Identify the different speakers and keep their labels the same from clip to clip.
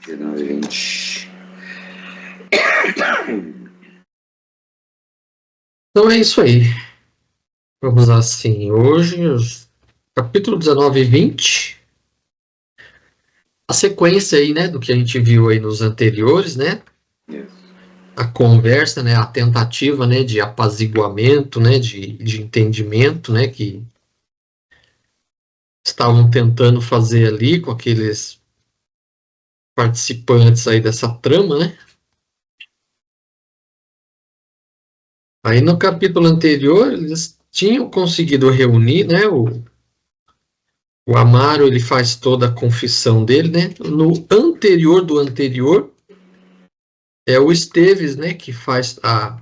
Speaker 1: 19, 20.
Speaker 2: Então é isso aí. Vamos assim, hoje, capítulo 19 e 20. A sequência aí, né, do que a gente viu aí nos anteriores, né?
Speaker 1: Isso.
Speaker 2: A conversa, né, a tentativa, né, de apaziguamento, né, de entendimento, né, que estavam tentando fazer ali com aqueles participantes aí dessa trama, né? Aí no capítulo anterior eles tinham conseguido reunir, né, o Amaro, ele faz toda a confissão dele, né? No anterior do anterior é o Esteves, né, que faz a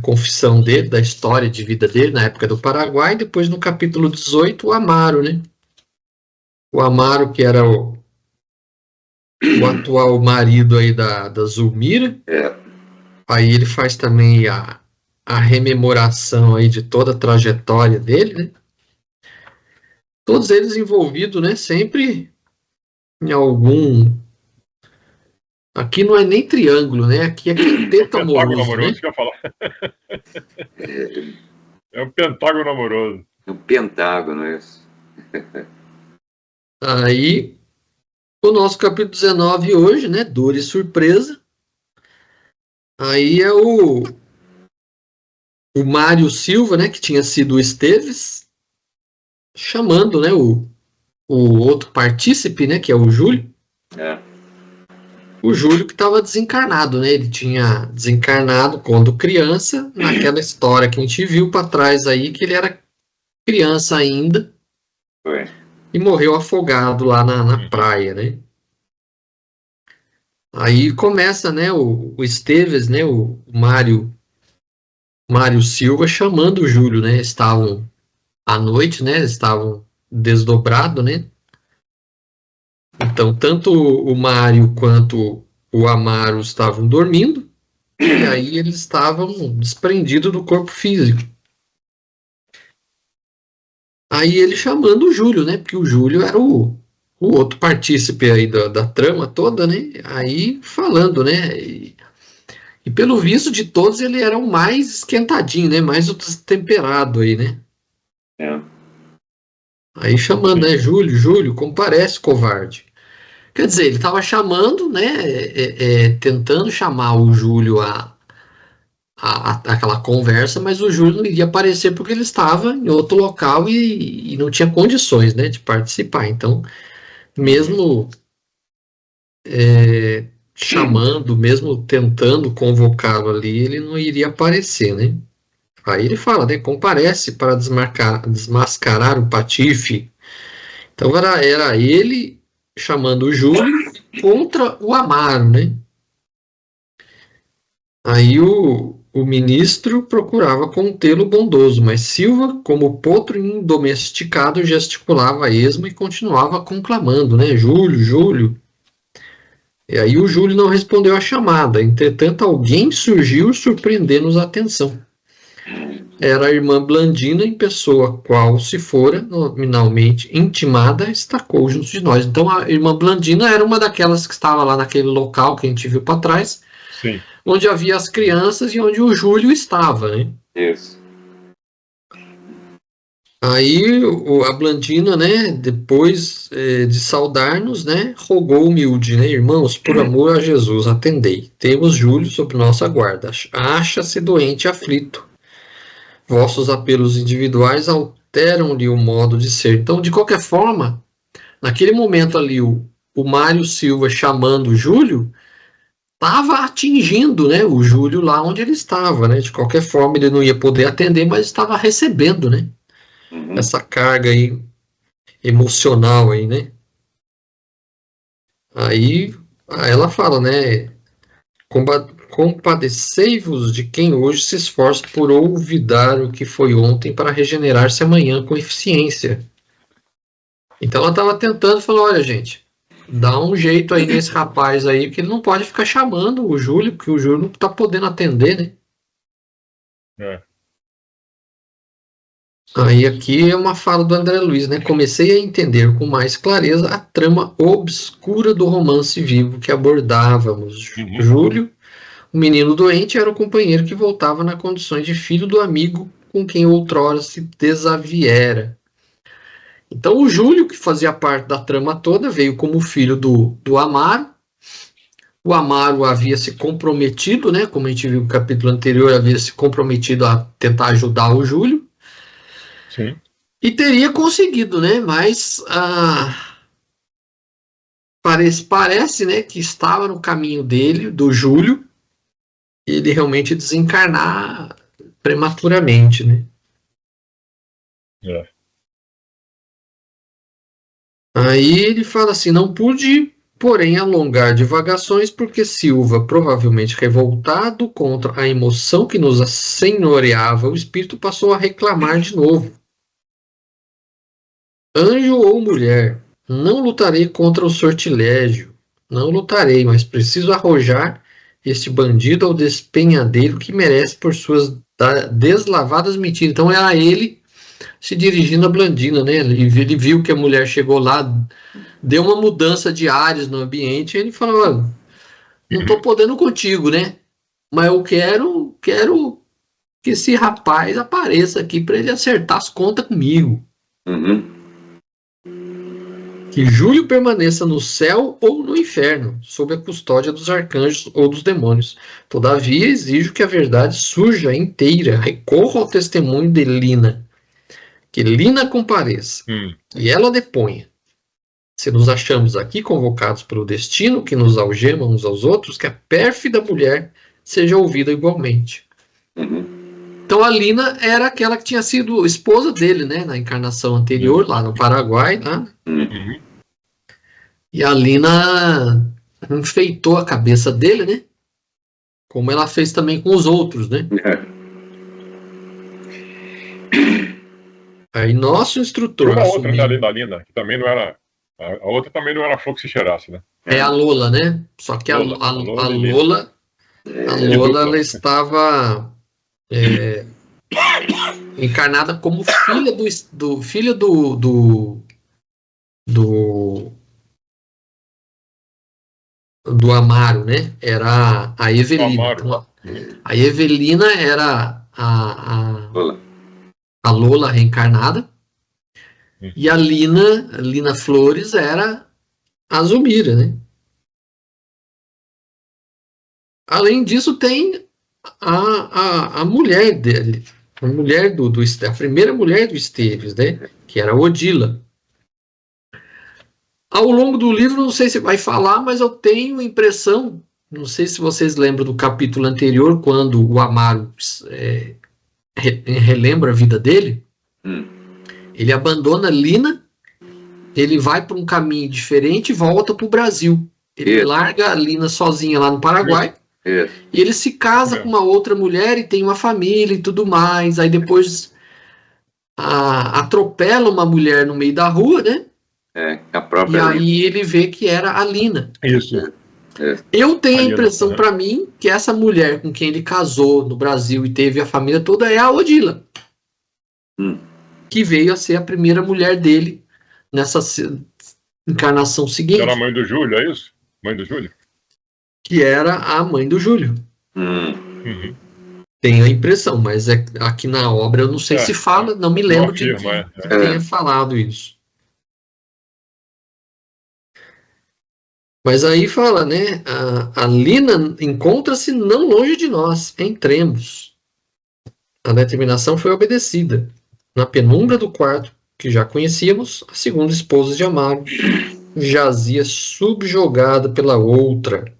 Speaker 2: confissão dele, da história de vida dele na época do Paraguai. Depois no capítulo 18 o Amaro, né? O Amaro, que era o atual marido aí da Zulmira. Aí ele faz também a rememoração aí de toda a trajetória dele, né? Todos eles envolvidos, né? Sempre em algum. Aqui não é nem triângulo, né? Aqui é quinteto amoroso, né?
Speaker 3: Que eu ia falar. É um pentágono amoroso.
Speaker 1: É um pentágono, isso.
Speaker 2: Aí, o nosso capítulo 19 hoje, né? Dor e surpresa. Aí é o Mário Silva, né? Que tinha sido o Esteves, chamando, né? O outro partícipe, né? Que é o Júlio. O Júlio que estava desencarnado, né? Ele tinha desencarnado quando criança, naquela história que a gente viu para trás aí, que ele era criança ainda.
Speaker 1: Foi.
Speaker 2: E morreu afogado lá na praia, né? Aí começa, né, o Esteves, né, o Mário Silva chamando o Júlio, né? Estavam à noite, né? Estavam desdobrados, né? Então, tanto o Mário quanto o Amaro estavam dormindo, e aí eles estavam desprendidos do corpo físico. Aí ele chamando o Júlio, né? Porque o Júlio era o outro partícipe aí da trama toda, né? Aí falando, né? E pelo visto de todos ele era o mais esquentadinho, né? Mais o destemperado aí, né? Aí chamando, né? Júlio, comparece, covarde. Quer dizer, ele estava chamando, né? Tentando chamar o Júlio aquela conversa, mas o Júlio não iria aparecer porque ele estava em outro local e não tinha condições, né, de participar. Então, mesmo chamando, mesmo tentando convocá-lo ali, ele não iria aparecer, né? Aí ele fala, né, comparece para desmascarar o patife. Então era ele chamando o Júlio contra o Amaro, né? Aí o ministro procurava contê-lo bondoso, mas Silva, como potro indomesticado, gesticulava a esmo e continuava conclamando, né? Júlio, Júlio. E aí o Júlio não respondeu à chamada. Entretanto, alguém surgiu surpreendendo-nos a atenção. Era a irmã Blandina, em pessoa qual, se fora nominalmente intimada, destacou junto de nós. Então a irmã Blandina era uma daquelas que estava lá naquele local que a gente viu para trás.
Speaker 3: Sim.
Speaker 2: Onde havia as crianças e onde o Júlio estava, né?
Speaker 1: Isso.
Speaker 2: Aí a Blandina, né, depois de saudar-nos, né, rogou humilde, né, irmãos, por amor a Jesus, atendei. Temos Júlio sob nossa guarda. Acha-se doente e aflito. Vossos apelos individuais alteram-lhe o modo de ser. Então, de qualquer forma, naquele momento ali, o Mário Silva chamando o Júlio, estava atingindo, né, o Júlio lá onde ele estava, né? De qualquer forma ele não ia poder atender, mas estava recebendo, né? Essa carga aí emocional aí, né? Aí ela fala, né? Compadecei-vos de quem hoje se esforça por olvidar o que foi ontem para regenerar-se amanhã com eficiência. Então ela estava tentando, falou, olha gente, dá um jeito aí nesse rapaz aí, que ele não pode ficar chamando o Júlio, porque o Júlio não está podendo atender, né? Aí aqui é uma fala do André Luiz, né? Comecei a entender com mais clareza a trama obscura do romance vivo que abordávamos.
Speaker 3: Uhum.
Speaker 2: Júlio, o menino doente, era o companheiro que voltava na condições de filho do amigo com quem outrora se desaviera. Então o Júlio, que fazia parte da trama toda, veio como filho do Amaro. O Amaro havia se comprometido, né? Como a gente viu no capítulo anterior, havia se comprometido a tentar ajudar o Júlio.
Speaker 3: Sim.
Speaker 2: E teria conseguido, né? Mas parece, né, que estava no caminho dele, do Júlio, ele realmente desencarnar prematuramente, né?
Speaker 3: É.
Speaker 2: Aí ele fala assim: não pude, porém, alongar divagações, porque Silva, provavelmente revoltado contra a emoção que nos assenhoreava, o espírito passou a reclamar de novo. Anjo ou mulher, não lutarei contra o sortilégio. Não lutarei, mas preciso arrojar este bandido ao despenhadeiro que merece por suas deslavadas mentiras. Então era ele se dirigindo a Blandina, né? Ele viu que a mulher chegou lá, deu uma mudança de ares no ambiente, e ele falou: "Olha, não estou podendo contigo, né? Mas eu quero que esse rapaz apareça aqui para ele acertar as contas comigo.
Speaker 1: Uhum.
Speaker 2: Que Júlio permaneça no céu ou no inferno, sob a custódia dos arcanjos ou dos demônios. Todavia, exijo que a verdade surja inteira. Recorro ao testemunho de Lina. Que Lina compareça. E ela deponha. Se nos achamos aqui convocados pelo destino que nos algema uns aos outros, que a pérfida mulher seja ouvida igualmente.
Speaker 1: Uhum.
Speaker 2: Então a Lina era aquela que tinha sido esposa dele, né, na encarnação anterior, lá no Paraguai, lá.
Speaker 3: Uhum.
Speaker 2: E a Lina enfeitou a cabeça dele, né? Como ela fez também com os outros, né? Aí nosso instrutor
Speaker 3: Tinha uma outra
Speaker 2: assumiu.
Speaker 3: ali da Lina, que também não era. A outra também não era flor que se cheirasse, né?
Speaker 2: É a Lola, né? Só que
Speaker 3: Lola.
Speaker 2: a
Speaker 3: Lola e
Speaker 2: Lola,
Speaker 3: Que dupla.
Speaker 2: ela estava encarnada como filha filha do Amaro, né? Era a Evelina.
Speaker 3: Amaro.
Speaker 2: Então, a Evelina era a
Speaker 1: Olá.
Speaker 2: Lola reencarnada. E a Lina Flores era a Zulmira, né? Além disso, tem a mulher dele, a mulher a primeira mulher do Esteves, né? Que era a Odila. Ao longo do livro, não sei se vai falar, mas eu tenho a impressão, não sei se vocês lembram do capítulo anterior, quando o Amaro relembra a vida dele, ele abandona Lina, ele vai para um caminho diferente e volta para o Brasil. Ele larga a Lina sozinha lá no Paraguai. E ele se casa com uma outra mulher e tem uma família e tudo mais. Aí depois atropela uma mulher no meio da rua, né?
Speaker 1: A própria
Speaker 2: E aí ele vê que era a Lina.
Speaker 3: Isso.
Speaker 2: Eu tenho a impressão para mim que essa mulher com quem ele casou no Brasil e teve a família toda é a Odila. Que veio a ser a primeira mulher dele nessa encarnação seguinte.
Speaker 3: Era a mãe do Júlio, é isso? Mãe do Júlio?
Speaker 2: Que era a mãe do Júlio.
Speaker 3: Uhum.
Speaker 2: Tenho a impressão, mas aqui na obra eu não sei se fala, não me lembro de que tenha falado isso. Mas aí fala, né? A Lina encontra-se não longe de nós, entremos. A determinação foi obedecida. Na penumbra do quarto, que já conhecíamos, a segunda esposa de Amaro jazia subjugada pela outra.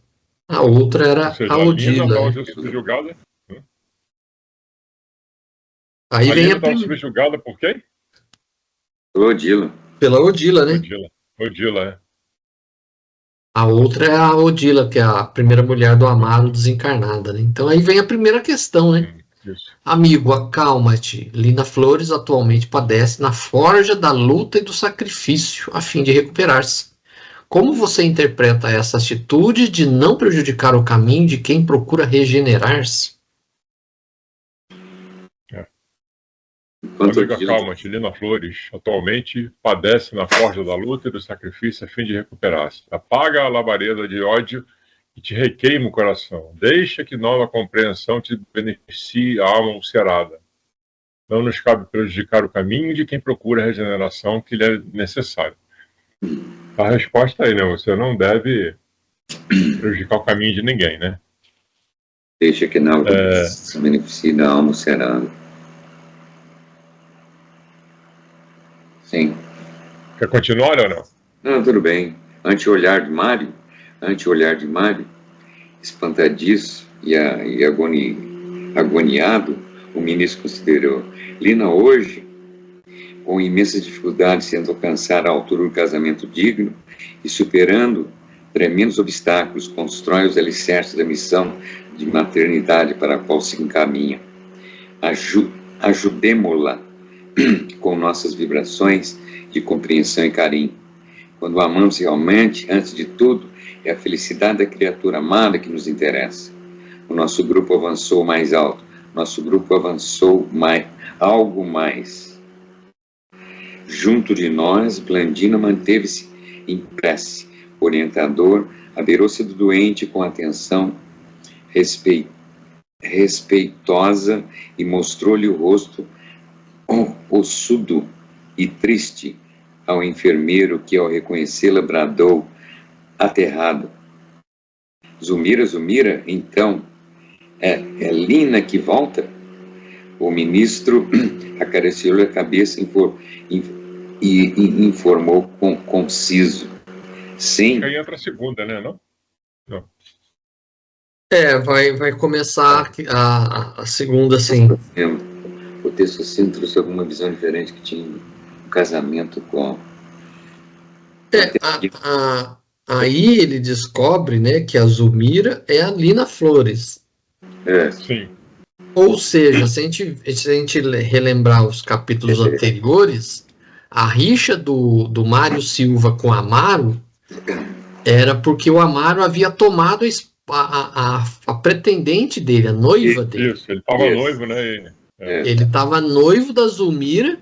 Speaker 2: A outra era a Odila.
Speaker 3: Subjugada.
Speaker 2: Aí vem a
Speaker 3: subjugada por quem?
Speaker 1: Odila.
Speaker 2: Pela Odila, né?
Speaker 3: Odila, é.
Speaker 2: A outra é a Odila, que é a primeira mulher do Amaro desencarnada, né? Então aí vem a primeira questão, né?
Speaker 3: Isso.
Speaker 2: Amigo, acalma-te. Lina Flores atualmente padece na forja da luta e do sacrifício a fim de recuperar-se. Como você interpreta essa atitude de não prejudicar o caminho de quem procura regenerar-se?
Speaker 1: Quanto
Speaker 3: Amiga,
Speaker 1: Odilo?
Speaker 3: calma, Tilina Flores atualmente padece na forja da luta e do sacrifício a fim de recuperar-se. Apaga a labareda de ódio e te requeima o coração. Deixa que nova compreensão te beneficie a alma ulcerada. Não nos cabe prejudicar o caminho de quem procura a regeneração que lhe é necessária. A resposta aí, né? Você não deve prejudicar o caminho de ninguém, né?
Speaker 1: Deixa que não se beneficie da alma ulcerada. Sim.
Speaker 3: Quer continuar ou não?
Speaker 1: Não, tudo bem. Ante-olhar de Mário, espantadiço e agoniado, o ministro considerou: Lina hoje, com imensas dificuldades, tenta alcançar a altura do casamento digno e superando tremendos obstáculos, constrói os alicerces da missão de maternidade para a qual se encaminha. Ajudemo-la com nossas vibrações de compreensão e carinho. Quando amamos realmente, antes de tudo, é a felicidade da criatura amada que nos interessa. O nosso grupo avançou mais alto, algo mais. Junto de nós, Blandina manteve-se em prece. O orientador abeirou-se do doente com atenção respeitosa e mostrou-lhe o rosto ossudo e triste ao enfermeiro que, ao reconhecê-la, bradou, aterrado: Zumira, então, é Lina que volta? O ministro acariciou-lhe a cabeça e informou conciso: sim.
Speaker 3: Aí entra a segunda, né? Não?
Speaker 2: Vai começar a segunda, sim.
Speaker 1: O texto assim trouxe alguma visão diferente que tinha um casamento com...
Speaker 2: Aí ele descobre, né, que a Zulmira é a Lina Flores.
Speaker 3: Sim.
Speaker 2: Ou seja, se a gente relembrar os capítulos anteriores, a rixa do Mário Silva com Amaro era porque o Amaro havia tomado a pretendente dele, a noiva dele.
Speaker 3: Isso, ele estava noivo, né?
Speaker 2: Ele estava noivo da Zulmira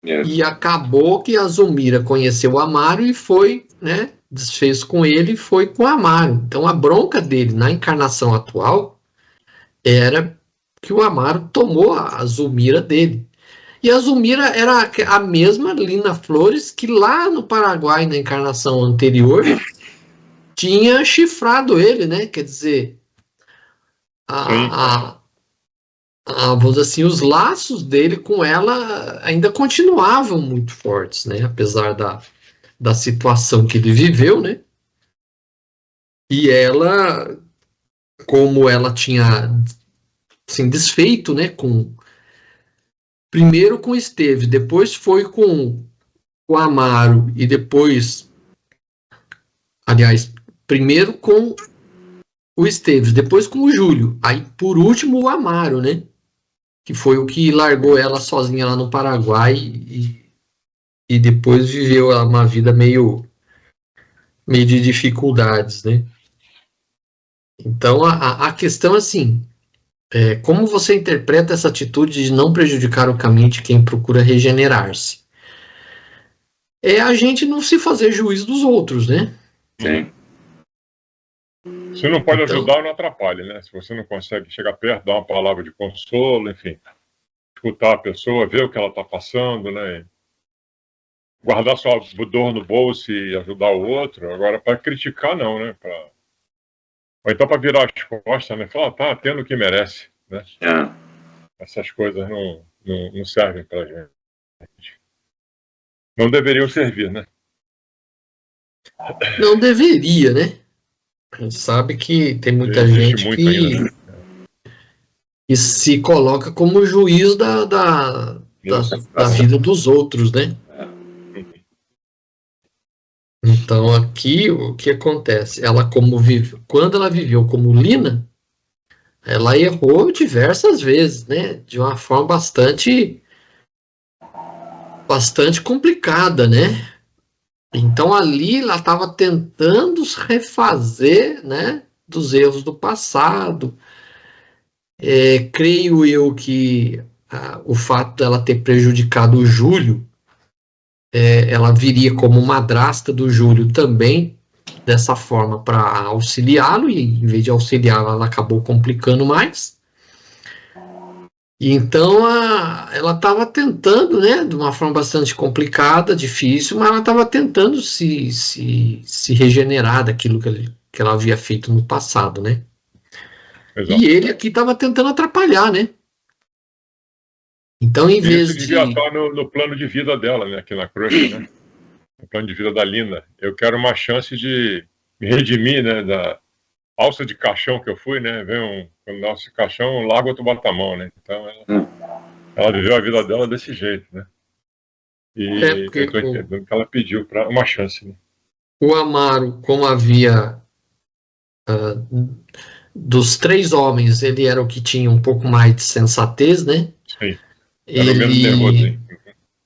Speaker 2: e acabou que a Zulmira conheceu o Amaro e foi, né, desfez com ele e foi com o Amaro. Então a bronca dele na encarnação atual era que o Amaro tomou a Zulmira dele. E a Zulmira era a mesma Lina Flores que lá no Paraguai, na encarnação anterior, tinha chifrado ele, né? Quer dizer, vamos dizer assim, os laços dele com ela ainda continuavam muito fortes, né? Apesar da situação que ele viveu, né? E ela, como ela tinha assim, desfeito, né? Primeiro com Esteves, depois foi com o Amaro e depois, aliás, primeiro com o Esteves, depois com o Júlio, aí por último o Amaro, né? Que foi o que largou ela sozinha lá no Paraguai e depois viveu uma vida meio de dificuldades, né? Então a questão assim, como você interpreta essa atitude de não prejudicar o caminho de quem procura regenerar-se? É a gente não se fazer juiz dos outros, né?
Speaker 1: Sim.
Speaker 3: Se não pode ajudar, não atrapalhe, né? Se você não consegue chegar perto, dar uma palavra de consolo, enfim, escutar a pessoa, ver o que ela está passando, né? Guardar sua dor no bolso e ajudar o outro. Agora, para criticar, não, né? Ou então para virar as costas, né? Falar, tá tendo o que merece, né? Essas coisas não servem para gente. Não deveriam servir, né?
Speaker 2: Não deveria, né? A gente sabe que tem muita gente que se coloca como juiz da vida dos outros, né? Então aqui o que acontece? Ela quando ela viveu como Lina, ela errou diversas vezes, né? De uma forma bastante complicada, né? Então ali ela estava tentando se refazer, né, dos erros do passado. Creio eu que o fato dela ter prejudicado o Júlio, ela viria como madrasta do Júlio também, dessa forma, para auxiliá-lo, e em vez de auxiliá-lo, ela acabou complicando mais. E então ela estava tentando, né, de uma forma bastante complicada, difícil, mas ela estava tentando se regenerar daquilo que ela havia feito no passado, né?
Speaker 3: Exato.
Speaker 2: E ele aqui estava tentando atrapalhar, né? Então, em vez
Speaker 3: Isso devia
Speaker 2: de...
Speaker 3: estar no plano de vida dela, né? Aqui na Crusher, né? No plano de vida da Lina. Eu quero uma chance de me redimir, né? Da alça de caixão que eu fui, né? Quando alça de caixão, larga outro bota a mão, né? Então, ela viveu a vida dela desse jeito, né? E eu
Speaker 2: porque
Speaker 3: estou entendendo que ela pediu para uma chance, né?
Speaker 2: o Amaro, como havia... dos 3 homens, ele era o que tinha um pouco mais de sensatez, né?
Speaker 3: Sim. Era o menos nervoso, hein?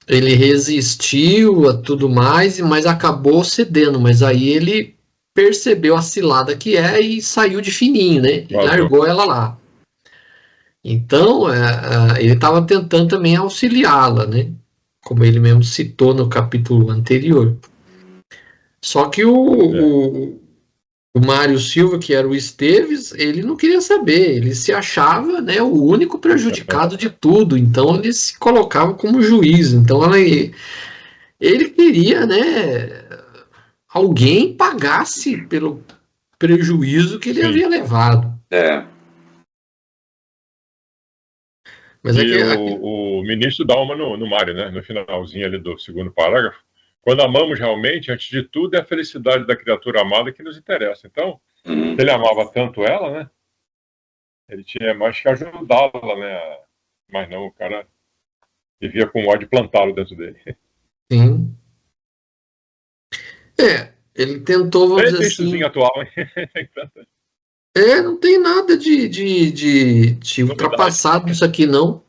Speaker 2: Ele resistiu a tudo mais, mas acabou cedendo. Mas aí ele percebeu a cilada que é e saiu de fininho, né? E largou ela lá. Então, ele estava tentando também auxiliá-la, né? Como ele mesmo citou no capítulo anterior. Só que o Mário Silva, que era o Esteves, ele não queria saber, ele se achava, né, o único prejudicado de tudo, então ele se colocava como juiz. Então ele queria, né, alguém pagasse pelo prejuízo que ele havia levado. Mas
Speaker 3: E o ministro dá uma no Mário, né? No finalzinho ali do segundo parágrafo. Quando amamos realmente, antes de tudo, é a felicidade da criatura amada que nos interessa. Então, se ele amava tanto ela, né? Ele tinha mais que ajudá-la, né? Mas não, o cara vivia com ódio plantado dentro dele.
Speaker 2: Sim. Ele tentou, vamos dizer assim...
Speaker 3: atual, hein?
Speaker 2: não tem nada de ultrapassado nisso aqui, não.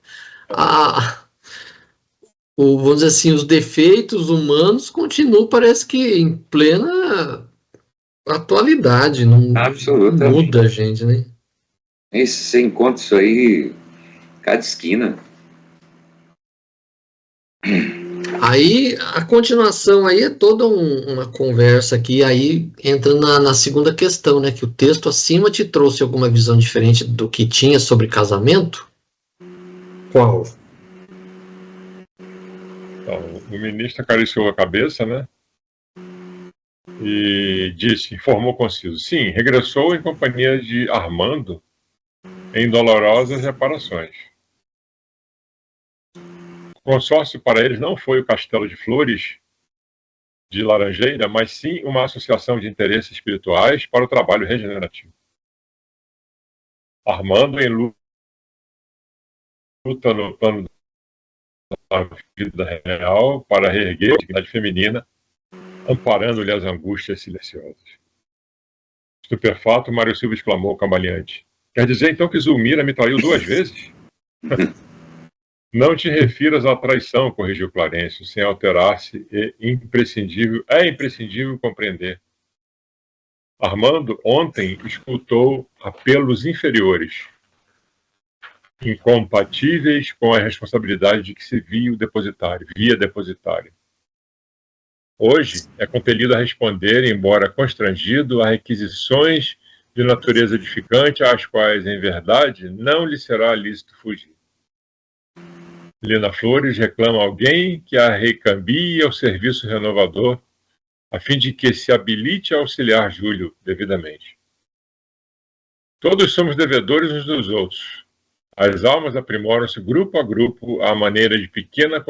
Speaker 2: Vamos dizer assim, os defeitos humanos continuam, parece que em plena atualidade, não muda a gente, né?
Speaker 1: Você encontra isso aí cada esquina.
Speaker 2: Aí a continuação aí é toda uma conversa aqui, aí entra na segunda questão, né? Que o texto acima te trouxe alguma visão diferente do que tinha sobre casamento? Qual?
Speaker 3: Então, o ministro acariciou a cabeça, né? E informou conciso. Sim, regressou em companhia de Armando em dolorosas reparações. O consórcio para eles não foi o Castelo de Flores de Laranjeira, mas sim uma associação de interesses espirituais para o trabalho regenerativo. Armando em luta no plano da vida real para reerguer a dignidade feminina, amparando-lhe as angústias silenciosas. Estupefato, Mário Silva exclamou cambaleante. Quer dizer então que Zulmira me traiu 2 vezes? Não te refiras à traição, corrigiu Clarencio, sem alterar-se, é imprescindível compreender. Armando ontem escutou apelos inferiores, incompatíveis com a responsabilidade de que se via depositário. Hoje é compelido a responder, embora constrangido, a requisições de natureza edificante, às quais, em verdade, não lhe será lícito fugir. Lina Flores reclama alguém que a recambie ao serviço renovador, a fim de que se habilite a auxiliar Júlio devidamente. Todos somos devedores uns dos outros. As almas aprimoram-se grupo a grupo à maneira de pequenas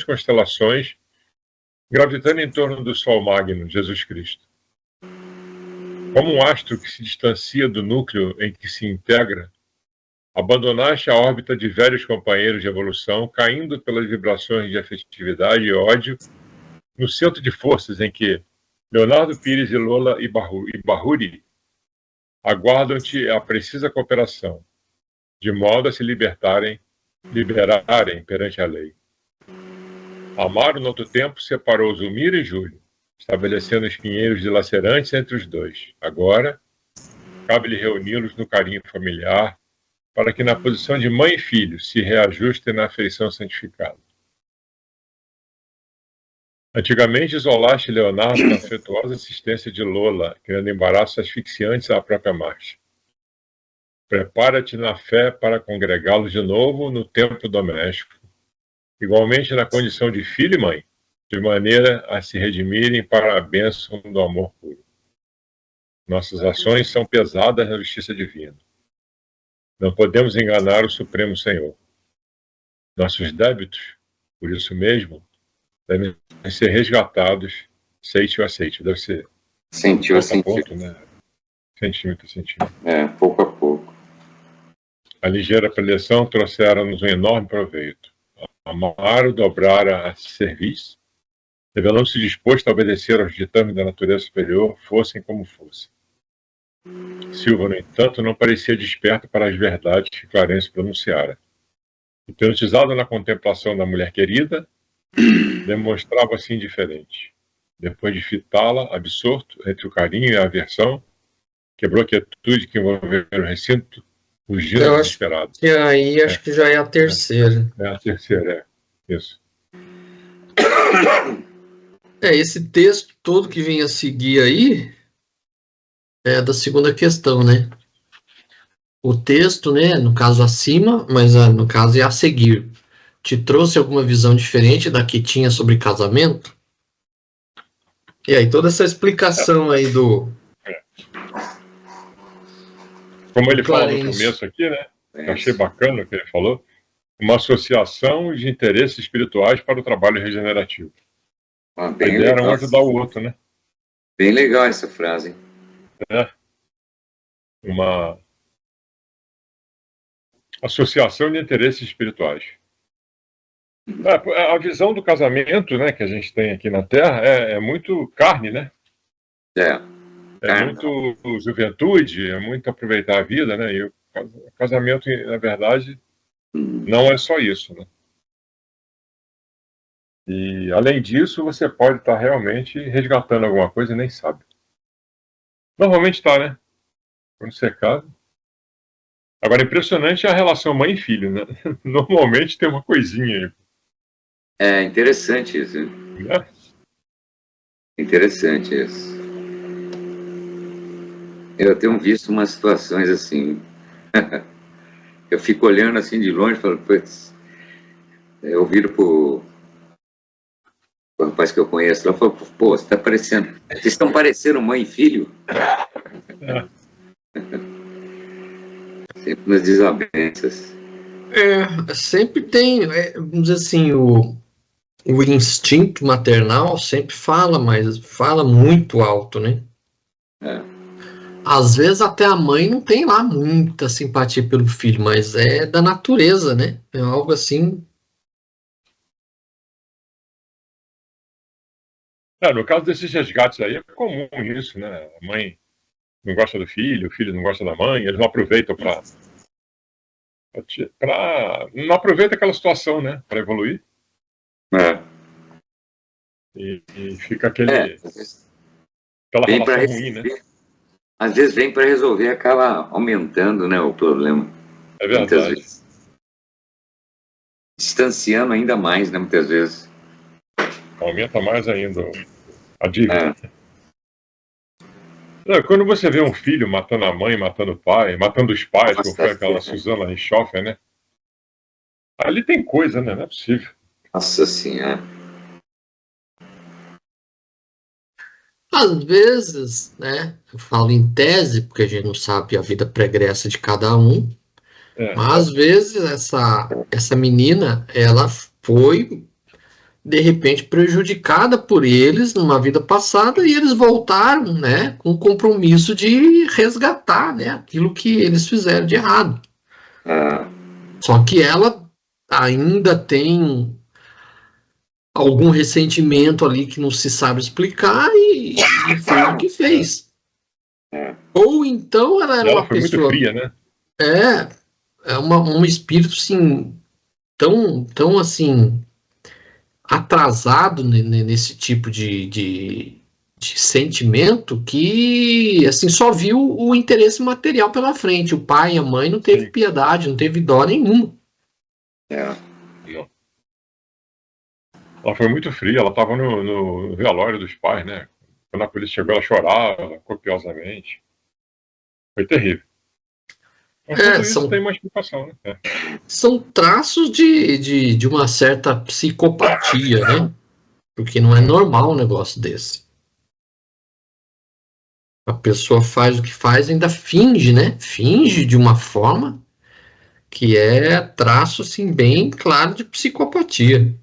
Speaker 3: constelações gravitando em torno do Sol Magno, Jesus Cristo. Como um astro que se distancia do núcleo em que se integra, abandonaste a órbita de velhos companheiros de evolução, caindo pelas vibrações de afetividade e ódio, no centro de forças em que Leonardo Pires e Lola e Bahuri aguardam-te a precisa cooperação, de modo a se liberarem perante a lei. Amaro, no outro tempo, separou Zulmira e Júlio, estabelecendo espinheiros dilacerantes entre os dois. Agora, cabe-lhe reuni-los no carinho familiar, para que na posição de mãe e filho se reajustem na afeição santificada. Antigamente isolaste Leonardo na afetuosa assistência de Lola, criando embaraços asfixiantes à própria marcha. Prepara-te na fé para congregá-los de novo no templo doméstico, igualmente na condição de filho e mãe, de maneira a se redimirem para a bênção do amor puro. Nossas ações são pesadas na justiça divina. Não podemos enganar o Supremo Senhor. Nossos débitos, por isso mesmo, devem ser resgatados, aceite ou aceite. Deve ser
Speaker 1: Sentiu,
Speaker 3: ponto, né? Centímetro a centímetro.
Speaker 1: Pouco a pouco.
Speaker 3: A ligeira preleção trouxera-nos um enorme proveito. Amaro dobrara a serviço, revelando-se disposto a obedecer aos ditames da natureza superior, fossem como fossem. Silva, no entanto, não parecia desperto para as verdades que Clarence pronunciara. Hipnotizado na contemplação da mulher querida, demonstrava-se indiferente. Depois de fitá-la, absorto entre o carinho e a aversão, quebrou a quietude que envolveu o recinto, fugindo desesperado.
Speaker 2: E aí acho que já é a terceira.
Speaker 3: É a terceira, isso.
Speaker 2: Esse texto todo que vem a seguir aí é da segunda questão, né? O texto, né, no caso acima, mas no caso é a seguir. Te trouxe alguma visão diferente da que tinha sobre casamento? E aí, toda essa explicação aí do...
Speaker 3: Como ele falou no começo aqui, né? Eu achei bacana o que ele falou. Uma associação de interesses espirituais para o trabalho regenerativo. A ideia era um ajudar o outro, né?
Speaker 1: Bem legal essa frase, hein?
Speaker 3: Uma associação de interesses espirituais. A visão do casamento, né, que a gente tem aqui na Terra é muito carne, né? É muito juventude, é muito aproveitar a vida, né? E o casamento, na verdade, não é só isso, né? E, além disso, você pode estar realmente resgatando alguma coisa e nem sabe. Normalmente está, né? Quando você casa. Agora, impressionante é a relação mãe e filho, né? Normalmente tem uma coisinha aí.
Speaker 1: É interessante isso. Interessante isso. Eu tenho visto umas situações assim. Eu fico olhando assim de longe e falo, putz, eu viro pro rapaz que eu conheço lá e falo, pô, você tá parecendo. Vocês estão parecendo mãe e filho? Sempre nas desavenças.
Speaker 2: Sempre tem, vamos dizer assim, o instinto maternal sempre fala, mas fala muito alto, né? Às vezes até a mãe não tem lá muita simpatia pelo filho, mas é da natureza, né? É algo assim.
Speaker 3: No caso desses resgates aí, é comum isso, né? A mãe não gosta do filho, o filho não gosta da mãe, eles não aproveitam não aproveita aquela situação, né? Para evoluir. E fica aquela relação ruim, né?
Speaker 1: Às vezes vem para resolver, acaba aumentando, né, o problema.
Speaker 3: É verdade.
Speaker 1: Distanciando ainda mais, né, muitas vezes.
Speaker 3: Aumenta mais ainda a dívida. Quando você vê um filho matando a mãe, matando o pai, matando os pais, como foi aquela Susana Richthofen, né? Ali tem coisa, né? Não é possível.
Speaker 1: Nossa Senhora.
Speaker 2: Às vezes, né, eu falo em tese, porque a gente não sabe a vida pregressa de cada um, mas às vezes essa menina, ela foi, de repente, prejudicada por eles numa vida passada e eles voltaram, né, com o compromisso de resgatar, né, aquilo que eles fizeram de errado. Só que ela ainda tem algum ressentimento ali que não se sabe explicar e fez o que fez. Ou então ela era uma pessoa...
Speaker 3: muito fria, né?
Speaker 2: É um espírito, assim, tão assim, atrasado nesse tipo de sentimento que, assim, só viu o interesse material pela frente. O pai e a mãe não teve piedade, não teve dó nenhuma.
Speaker 3: Não. Ela foi muito fria, ela estava no velório dos pais, né? Quando a polícia chegou, ela chorava copiosamente. Foi terrível. Mas tudo isso tem uma explicação, né?
Speaker 2: São traços de uma certa psicopatia, né? Porque não é normal um negócio desse. A pessoa faz o que faz e ainda finge, né? Finge de uma forma que é traço, assim, bem claro de psicopatia.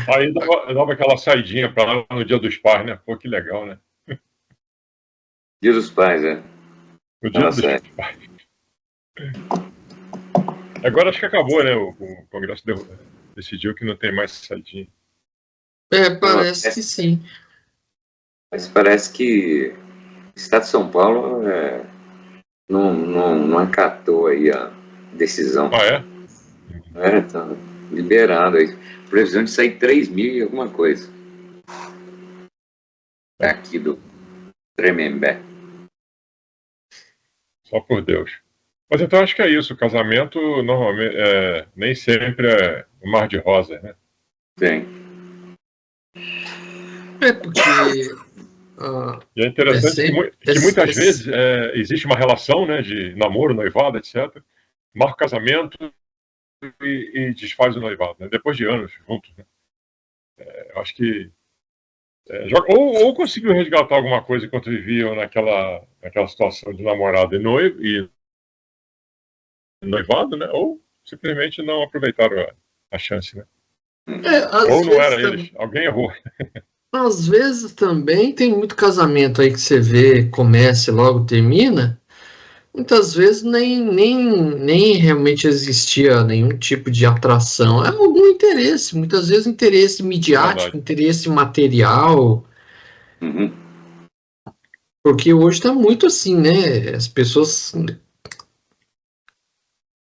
Speaker 3: Aí dava aquela saidinha pra lá no Dia dos Pais, né? Pô, que legal, né?
Speaker 1: Dia dos Pais, é.
Speaker 3: No Dia dos Pais. Agora acho que acabou, né? O Congresso decidiu que não tem mais saidinha.
Speaker 2: Parece que sim.
Speaker 1: Mas parece que o Estado de São Paulo não acatou aí a decisão.
Speaker 3: Ah, é?
Speaker 1: Tá liberado aí. Previsão de sair 3 mil e alguma coisa. Aqui do Tremembé.
Speaker 3: Só por Deus. Mas então acho que é isso. O casamento normalmente nem sempre é um mar de rosas, né?
Speaker 1: Tem.
Speaker 2: Porque
Speaker 3: e é interessante que muitas vezes existe uma relação, né, de namoro, noivado, etc. Marca o casamento e desfaz o noivado, né? Depois de anos juntos, né? Eu acho que ou conseguiu resgatar alguma coisa enquanto viviam naquela situação de namorado e noivo e noivado, né? Ou simplesmente não aproveitaram a chance, né? Ou não era eles, alguém errou.
Speaker 2: Às vezes também tem muito casamento aí que você vê, começa e logo termina. Muitas vezes nem realmente existia nenhum tipo de atração. É algum interesse, muitas vezes interesse midiático, interesse material.
Speaker 1: Uhum.
Speaker 2: Porque hoje está muito assim, né? As pessoas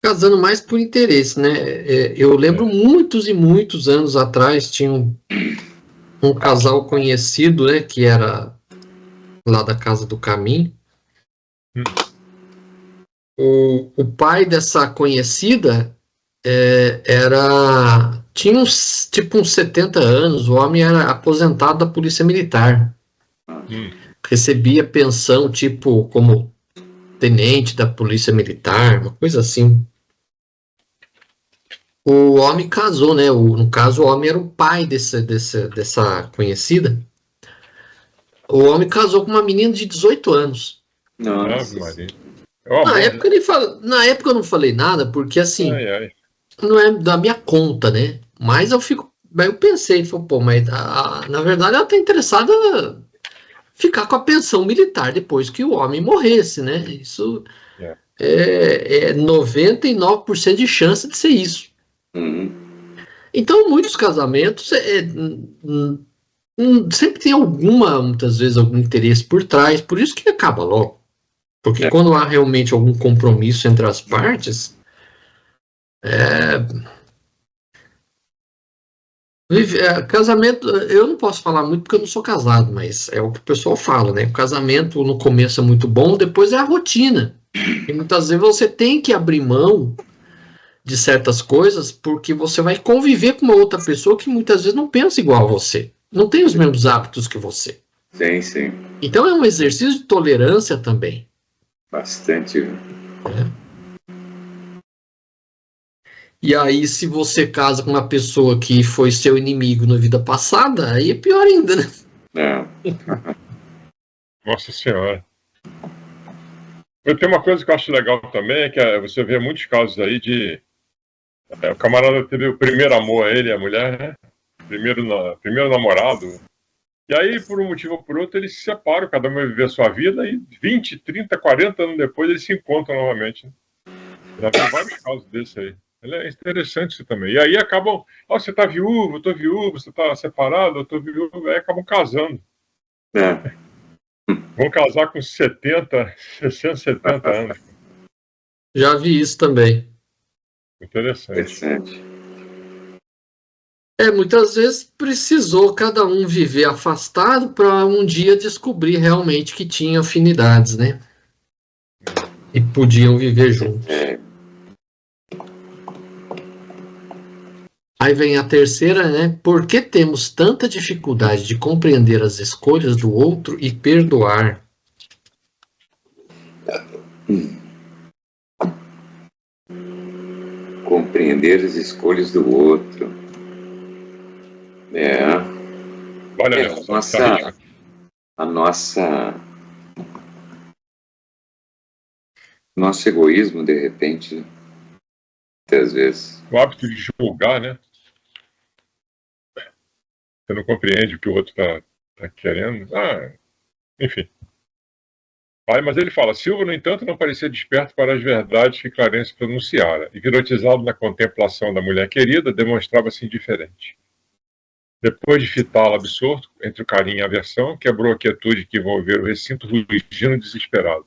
Speaker 2: casando mais por interesse, né? Eu lembro muitos e muitos anos atrás, tinha um casal conhecido, né? Que era lá da Casa do Caminho. O pai dessa conhecida tinha uns 70 anos, o homem era aposentado da Polícia Militar. Recebia pensão, tipo, como tenente da Polícia Militar, uma coisa assim. O homem casou, né? No caso, o homem era o pai dessa conhecida. O homem casou com uma menina de 18 anos.
Speaker 1: Nossa.
Speaker 2: Na época eu não falei nada, porque assim, não é da minha conta, né? Mas eu pensei, pô, mas na verdade ela tá interessada em ficar com a pensão militar depois que o homem morresse, né? Isso é 99% de chance de ser isso.
Speaker 1: Uhum.
Speaker 2: Então, muitos casamentos sempre tem muitas vezes, algum interesse por trás, por isso que acaba logo. Porque quando há realmente algum compromisso entre as partes, casamento, eu não posso falar muito porque eu não sou casado, mas é o que o pessoal fala, né? O casamento no começo é muito bom, depois é a rotina. E muitas vezes você tem que abrir mão de certas coisas porque você vai conviver com uma outra pessoa que muitas vezes não pensa igual a você, não tem os mesmos hábitos que você.
Speaker 1: Sim.
Speaker 2: Então é um exercício de tolerância também.
Speaker 1: Bastante.
Speaker 2: E aí, se você casa com uma pessoa que foi seu inimigo na vida passada, aí é pior ainda, né?
Speaker 3: Nossa Senhora. Tem uma coisa que eu acho legal também, que você vê muitos casos aí de o camarada teve o primeiro amor a ele e a mulher, né? Primeiro namorado. E aí, por um motivo ou por outro, eles se separam, cada um vai viver a sua vida, e 20, 30, 40 anos depois eles se encontram novamente. Né? Já vi vários casos desses aí. É interessante isso também. E aí acabam, você tá viúvo, eu tô viúvo, você tá separado, eu tô viúvo, aí acabam casando. Vão casar com 70, 60, 70 anos.
Speaker 2: Já vi isso também.
Speaker 3: Interessante.
Speaker 2: Muitas vezes precisou cada um viver afastado para um dia descobrir realmente que tinha afinidades, né? E podiam viver juntos.
Speaker 1: É,
Speaker 2: Aí vem a terceira, né? Por que temos tanta dificuldade de compreender as escolhas do outro e perdoar?
Speaker 1: compreender as escolhas do outro.
Speaker 3: Olha,
Speaker 1: A nossa, nosso egoísmo, de repente, muitas vezes.
Speaker 3: o hábito de julgar, né? Você não compreende o que o outro está querendo. Enfim. Mas ele fala, Silva, no entanto, não parecia desperto para as verdades que Clarence pronunciara, e hipnotizado na contemplação da mulher querida, demonstrava-se indiferente. Depois de fitá-la absorto, entre o carinho e a aversão, quebrou a quietude que envolveu o recinto rugindo desesperado.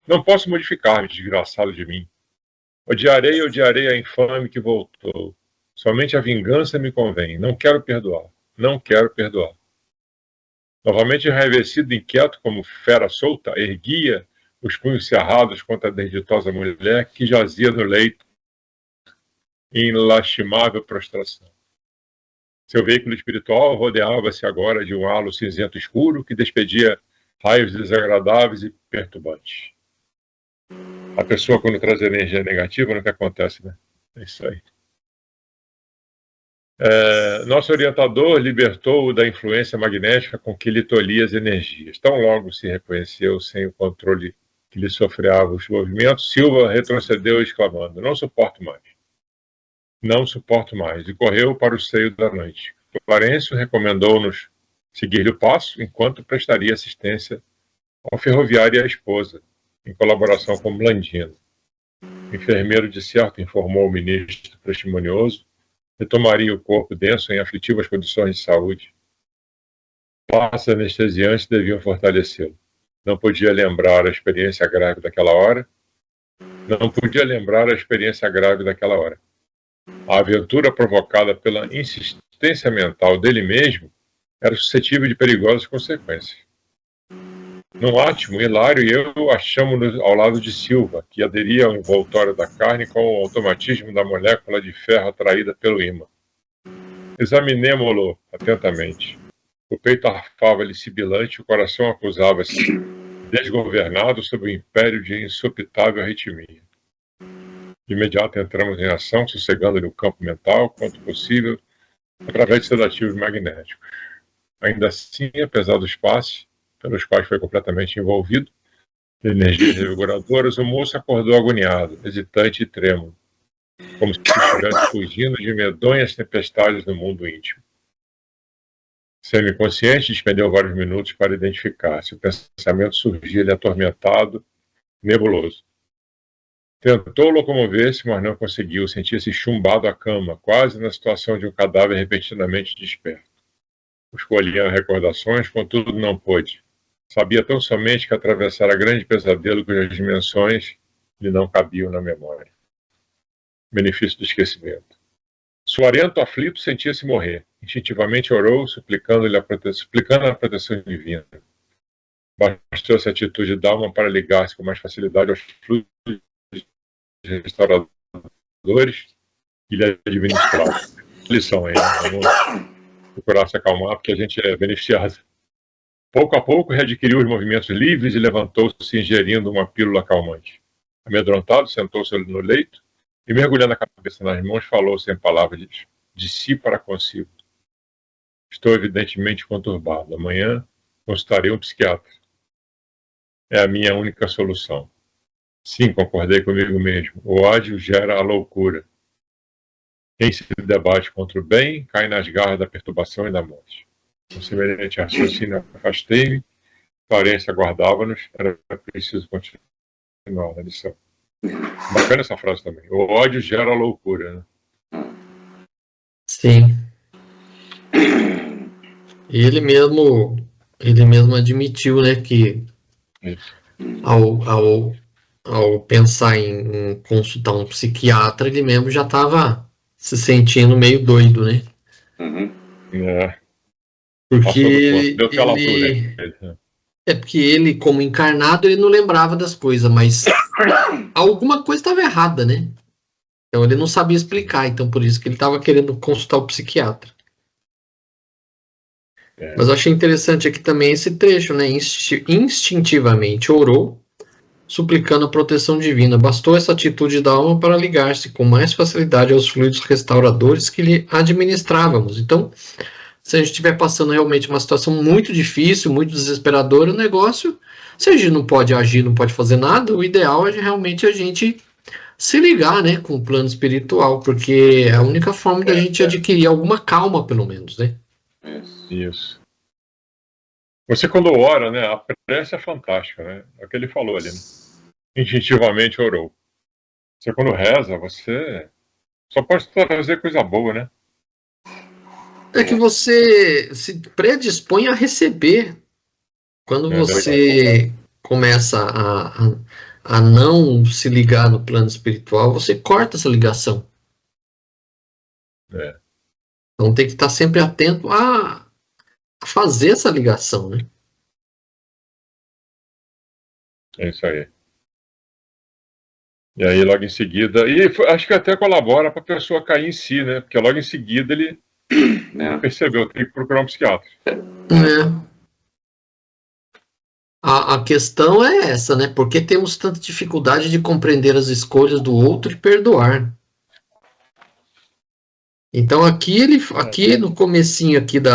Speaker 3: Não posso modificar-me, desgraçado de mim. Odiarei a infame que voltou. Somente a vingança me convém. Não quero perdoar. Não quero perdoar. Novamente enraivecido e inquieto como fera solta, erguia os punhos cerrados contra a desditosa mulher que jazia no leito em lastimável prostração. Seu veículo espiritual rodeava-se agora de um halo cinzento escuro que despedia raios desagradáveis e perturbantes. A pessoa, quando traz energia negativa, não é o que acontece, né? É isso aí. Nosso orientador libertou-o da influência magnética com que lhe tolhia as energias. Tão logo se reconheceu sem o controle que lhe sofreava os movimentos, Silva retrocedeu exclamando, não suporto mais. Não suporto mais, e correu para o seio da noite. Clarencio recomendou-nos seguir-lhe o passo, enquanto prestaria assistência ao ferroviário e à esposa, em colaboração com Blandino. O enfermeiro de certo informou o ministro testimonioso, retomaria o corpo denso em aflitivas condições de saúde. Passos anestesiantes deviam fortalecê-lo. Não podia lembrar a experiência grave daquela hora. A aventura provocada pela insistência mental dele mesmo era suscetível de perigosas consequências. Num átimo, Hilário e eu achamos-nos ao lado de Silva, que aderia ao envoltório da carne com o automatismo da molécula de ferro atraída pelo ímã. Examinemo-lo atentamente. O peito arfava-lhe sibilante, o coração acusava-se desgovernado sob o império de insopitável arritmia. De imediato entramos em ação, sossegando-lhe o campo mental, quanto possível, através de sedativos magnéticos. Ainda assim, apesar dos passes pelos quais foi completamente envolvido, de energias revigoradoras, o moço acordou agoniado, hesitante e trêmulo, como se estivesse fugindo de medonhas tempestades no mundo íntimo. Semiconsciente, despendeu vários minutos para identificar-se. O pensamento surgia-lhe atormentado, nebuloso. Tentou locomover-se, mas não conseguiu. Sentia-se chumbado à cama, quase na situação de um cadáver repentinamente desperto. Escolhia recordações, contudo não pôde. Sabia tão somente que atravessara grande pesadelo cujas dimensões lhe não cabiam na memória. Benefício do esquecimento. Suarento, aflito, sentia-se morrer. Instintivamente orou, suplicando a proteção divina. Bastou essa atitude de Dalma para ligar-se com mais facilidade aos fluidos restauradores e lhe administrar. Lição aí, né? Vamos procurar se acalmar, porque a gente é beneficiado. Pouco a pouco readquiriu os movimentos livres e levantou-se ingerindo uma pílula calmante. Amedrontado, sentou-se no leito e, mergulhando a cabeça nas mãos, falou sem palavras de si para consigo. Estou evidentemente conturbado. Amanhã consultarei um psiquiatra. É a minha única solução. Sim, concordei comigo mesmo. O ódio gera a loucura. Quem se debate contra o bem cai nas garras da perturbação e da morte. Com semelhante raciocínio, afastei-me. Clarence aguardava-nos. Era preciso continuar a lição. Bacana essa frase também. O ódio gera a loucura, né?
Speaker 2: Sim. Ele mesmo admitiu, né, que ao pensar em consultar um psiquiatra, ele mesmo já estava se sentindo meio doido, né?
Speaker 1: Uhum.
Speaker 2: Porque
Speaker 3: Passou do ponto. Deu tela azul,
Speaker 2: ele,
Speaker 3: né?
Speaker 2: porque ele, como encarnado, ele não lembrava das coisas, mas alguma coisa estava errada, né? Então ele não sabia explicar, então por isso que ele estava querendo consultar o psiquiatra. Mas eu achei interessante aqui também esse trecho, né? Instintivamente orou, suplicando a proteção divina. Bastou essa atitude da alma para ligar-se com mais facilidade aos fluidos restauradores que lhe administrávamos. Então, se a gente estiver passando realmente uma situação muito difícil, muito desesperadora, o negócio, se a gente não pode agir, não pode fazer nada, o ideal é realmente a gente se ligar, né, com o plano espiritual, porque é a única forma da gente adquirir alguma calma, pelo menos, né?
Speaker 3: Isso. Você quando ora, né, a prece é fantástica, né? É o que ele falou ali, né? Instintivamente orou. Você quando reza, você só pode trazer coisa boa, né?
Speaker 2: É que você se predispõe a receber. Quando você começa a não se ligar no plano espiritual, você corta essa ligação. Então tem que estar sempre atento a fazer essa ligação, né?
Speaker 3: É isso aí. E aí, logo em seguida, acho que até colabora para a pessoa cair em si, né? Porque logo em seguida ele percebeu, tem que procurar um psiquiatra.
Speaker 2: A questão é essa, né? Por que temos tanta dificuldade de compreender as escolhas do outro e perdoar? Então aqui no comecinho aqui do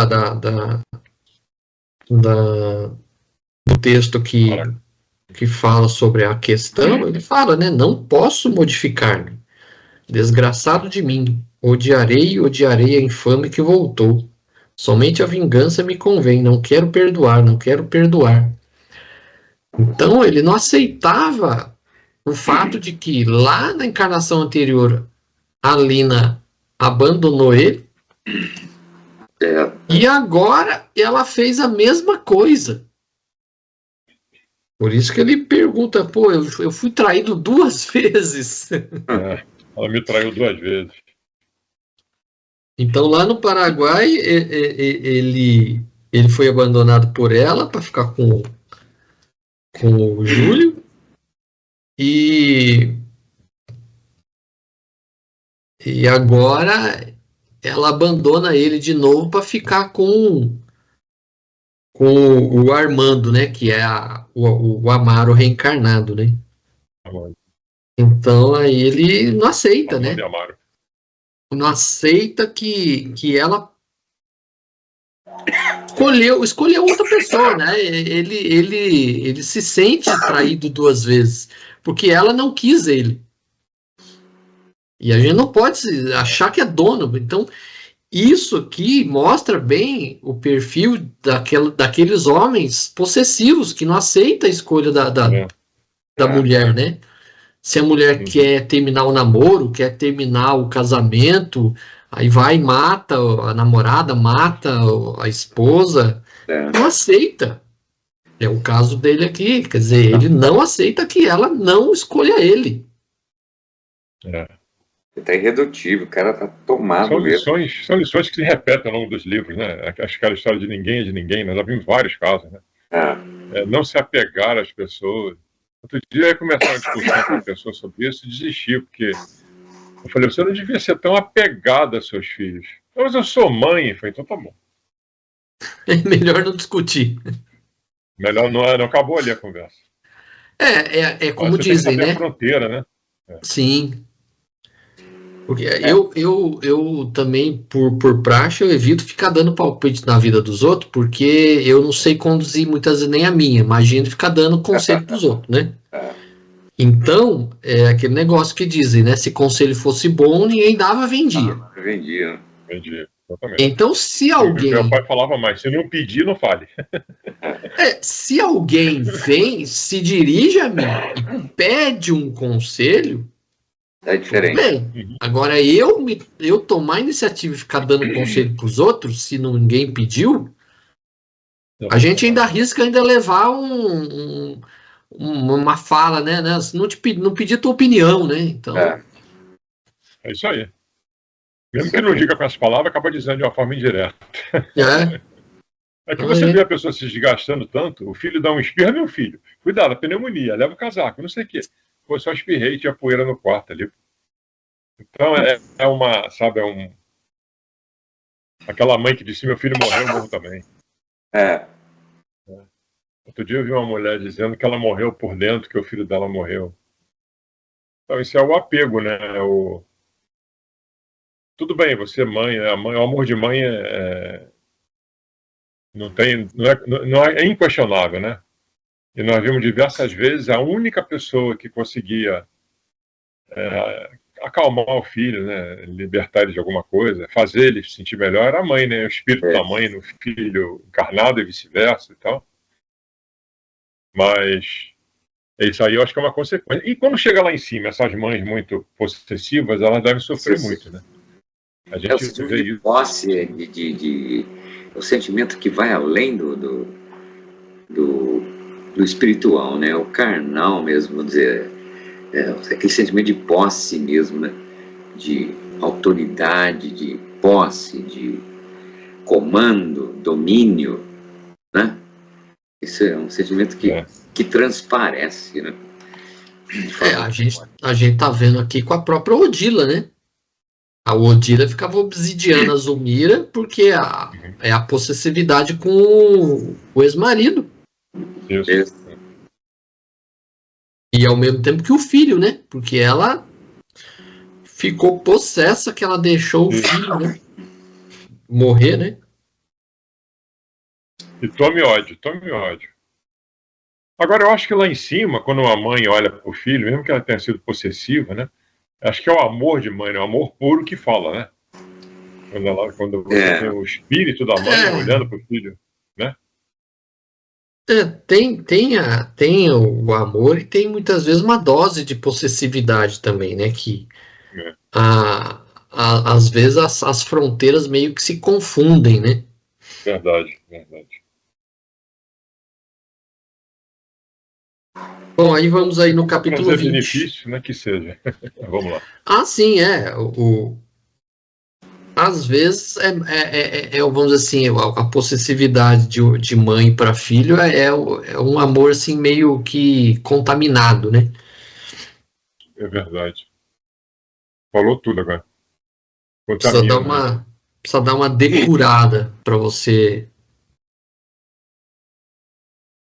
Speaker 2: texto que fala sobre a questão, ele fala, né? Não posso modificar-me. Desgraçado de mim, odiarei a infame que voltou. Somente a vingança me convém, não quero perdoar, não quero perdoar. Então ele não aceitava o fato de que lá na encarnação anterior a Lina abandonou ele e agora ela fez a mesma coisa. Por isso que ele pergunta, pô, eu fui traído 2 vezes.
Speaker 3: Ela me traiu 2 vezes.
Speaker 2: Então lá no Paraguai ele foi abandonado por ela para ficar com o Júlio e agora ela abandona ele de novo para ficar com o Armando, né? Que é o Amaro reencarnado, né? Então aí ele não aceita, né? Não aceita que ela escolheu outra pessoa, né? Ele se sente traído 2 vezes, porque ela não quis ele. E a gente não pode achar que é dono. Então, isso aqui mostra bem o perfil daqueles homens possessivos que não aceitam a escolha da mulher, né? Se a mulher quer terminar o namoro, quer terminar o casamento, aí vai e mata a namorada, mata a esposa, não aceita. É o caso dele aqui, quer dizer, ele não aceita que ela não escolha ele.
Speaker 1: Tá irredutível, o cara tá tomado
Speaker 3: são lições que se repetem ao longo dos livros, né? Aquela história de ninguém é de ninguém, nós já vimos vários casos, né? Não se apegar às pessoas. Outro dia eu ia começar uma discussão com uma pessoa sobre isso e desistir, porque eu falei, você não devia ser tão apegado a seus filhos. Mas eu sou mãe. Eu falei, então tá bom.
Speaker 2: É melhor não discutir.
Speaker 3: Melhor não acabou ali a conversa.
Speaker 2: É como dizem, né?
Speaker 3: Fronteira, né?
Speaker 2: Sim. Porque eu também, por praxe, eu evito ficar dando palpite na vida dos outros, porque eu não sei conduzir muitas vezes nem a minha. Imagina ficar dando conselho pros outros, né? Então, é aquele negócio que dizem, né? Se conselho fosse bom, ninguém dava, vendia.
Speaker 3: Vendia, exatamente.
Speaker 2: Então, se alguém...
Speaker 3: Meu pai falava mais, se não pedir, não fale.
Speaker 2: Se alguém vem, se dirige a mim e pede um conselho,
Speaker 1: é diferente.
Speaker 2: Bem, agora eu tomar a iniciativa e ficar dando conselho para os outros, se ninguém pediu, a gente ainda arrisca ainda levar uma fala, né? Não pedir tua opinião, né? Então.
Speaker 3: É isso aí. Mesmo que não diga com as palavras, acaba dizendo de uma forma indireta.
Speaker 2: É,
Speaker 3: É que você vê a pessoa se desgastando tanto, o filho dá um espirro, meu filho, cuidado, a pneumonia, leva o casaco, não sei o quê. Pô, só espirrei e tinha poeira no quarto ali. Então é uma, sabe, aquela mãe que disse, meu filho morreu, eu morro também.
Speaker 1: É,
Speaker 3: Outro dia eu vi uma mulher dizendo que ela morreu por dentro, que o filho dela morreu. Então isso é o apego, né? Tudo bem, você é mãe, né? O amor de mãe não é inquestionável, né? E nós vimos diversas vezes a única pessoa que conseguia acalmar o filho, né? Libertar ele de alguma coisa, fazer ele se sentir melhor, era a mãe, né? O espírito da mãe no filho encarnado e vice-versa e tal. Mas é isso aí, eu acho que é uma consequência. E quando chega lá em cima, essas mães muito possessivas, elas devem sofrer muito, né? A
Speaker 1: o
Speaker 3: gente
Speaker 1: sentimento
Speaker 3: vê
Speaker 1: de
Speaker 3: isso.
Speaker 1: posse, o sentimento que vai além do espiritual, né? O carnal mesmo, vou dizer, aquele sentimento de posse mesmo, né? De autoridade, de posse, de comando, domínio, né? Isso é um sentimento que transparece, né?
Speaker 2: a gente tá vendo aqui com a própria Odila, né? A Odila ficava obsidiando a Zulmira porque é a possessividade com o ex-marido.
Speaker 3: Isso.
Speaker 2: E ao mesmo tempo que o filho, né? Porque ela ficou possessa que ela deixou o filho, né? Morrer, né?
Speaker 3: E tome ódio, tome ódio. Agora, eu acho que lá em cima, quando uma mãe olha para o filho, mesmo que ela tenha sido possessiva, né? Acho que é o amor de mãe, né? O amor puro que fala, né? Quando você tem o espírito da mãe olhando para o filho, né?
Speaker 2: Tem o amor e tem muitas vezes uma dose de possessividade também, né? Que às vezes as fronteiras meio que se confundem, né?
Speaker 3: Verdade, verdade.
Speaker 2: Bom, aí vamos aí no capítulo
Speaker 3: Prazer
Speaker 2: 20.
Speaker 3: benefício, né? Que seja. Vamos lá.
Speaker 2: Ah, sim, às vezes vamos dizer assim, a possessividade de mãe para filho é um amor assim meio que contaminado, né?
Speaker 3: É verdade. Falou tudo agora.
Speaker 2: Precisa dar
Speaker 3: Contamina, né?
Speaker 2: precisa dar uma decurada para você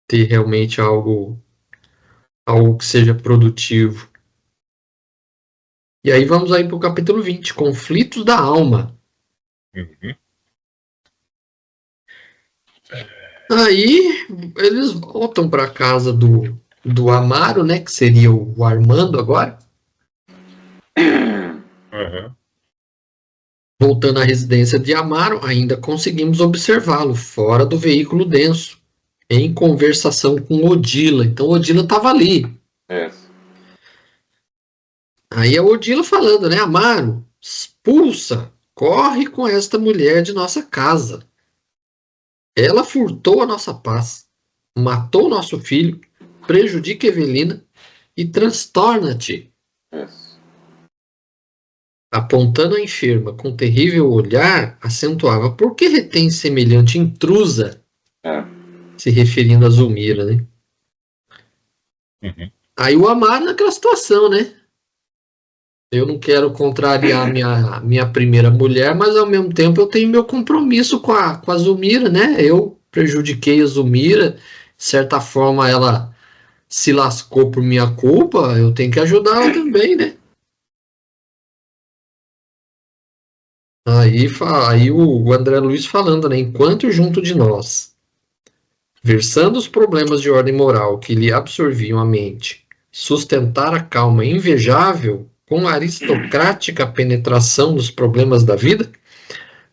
Speaker 2: ter realmente algo que seja produtivo. E aí vamos aí para o capítulo 20, conflitos da alma.
Speaker 3: Uhum.
Speaker 2: Aí eles voltam para a casa do Amaro, né? Que seria o Armando agora.
Speaker 3: Uhum.
Speaker 2: Voltando à residência de Amaro, ainda conseguimos observá-lo fora do veículo denso, em conversação com Odila. Então Odila estava ali. Aí a Odila falando, né? Amaro, expulsa, corre com esta mulher de nossa casa. Ela furtou a nossa paz, matou nosso filho, prejudica Evelina e transtorna-te. Apontando a enferma com terrível olhar, acentuava: por que retém semelhante intrusa? Se referindo a Zulmira, né?
Speaker 3: Uhum.
Speaker 2: Aí o Amaro naquela situação, né? Eu não quero contrariar minha primeira mulher, mas ao mesmo tempo eu tenho meu compromisso com a Zulmira, né? Eu prejudiquei a Zulmira, de certa forma ela se lascou por minha culpa, eu tenho que ajudar ela também, né? Aí o André Luiz falando, né? Enquanto junto de nós, versando os problemas de ordem moral que lhe absorviam a mente, sustentar a calma invejável com a aristocrática penetração dos problemas da vida,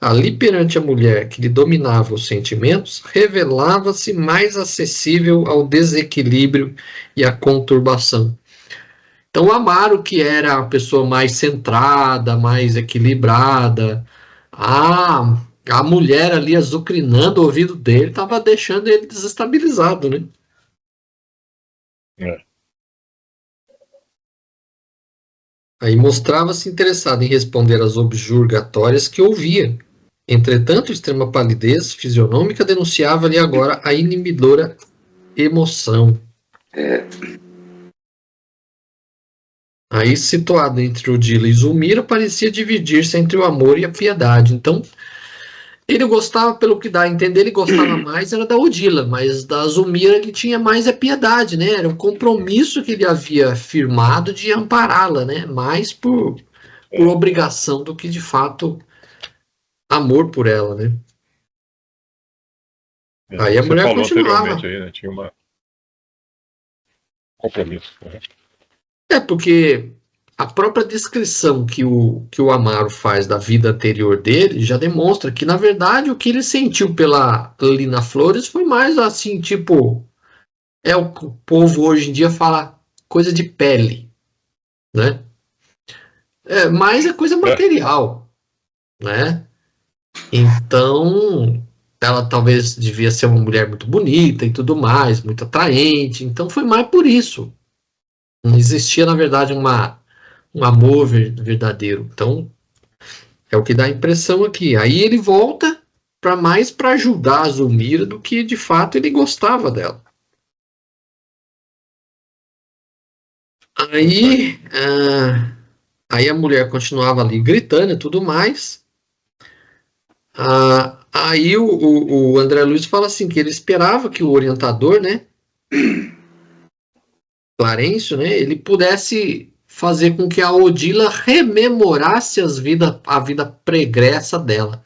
Speaker 2: ali perante a mulher que lhe dominava os sentimentos, revelava-se mais acessível ao desequilíbrio e à conturbação. Então, o Amaro, que era a pessoa mais centrada, mais equilibrada, a mulher ali azucrinando o ouvido dele, estava deixando ele desestabilizado, né?
Speaker 3: É.
Speaker 2: Aí mostrava-se interessado em responder às objurgatórias que ouvia. Entretanto, extrema palidez fisionômica denunciava-lhe agora a inibidora emoção. Aí, situado entre Odila e Zulmira, parecia dividir-se entre o amor e a piedade. Então, ele gostava, pelo que dá a entender, ele gostava mais era da Odila, mas da Zulmira ele tinha mais a piedade, né? Era um compromisso que ele havia firmado de ampará-la, né? Mais por obrigação do que, de fato, amor por ela, né? Aí a
Speaker 3: Você
Speaker 2: mulher
Speaker 3: falou
Speaker 2: continuava.
Speaker 3: anteriormente aí, né? Tinha um compromisso. Né?
Speaker 2: Porque a própria descrição que o Amaro faz da vida anterior dele já demonstra que, na verdade, o que ele sentiu pela Lina Flores foi mais assim, tipo, é o que o povo hoje em dia fala coisa de pele, né? Mais é coisa material, né? Então, ela talvez devia ser uma mulher muito bonita e tudo mais, muito atraente, então foi mais por isso. Não existia, na verdade, um amor verdadeiro. Então, é o que dá a impressão aqui. Aí ele volta mais para ajudar a Zulmira do que, de fato, ele gostava dela. Aí a mulher continuava ali gritando e tudo mais. Aí o André Luiz fala assim, que ele esperava que o orientador, né, Clarencio, né, ele pudesse fazer com que a Odila rememorasse a vida pregressa dela,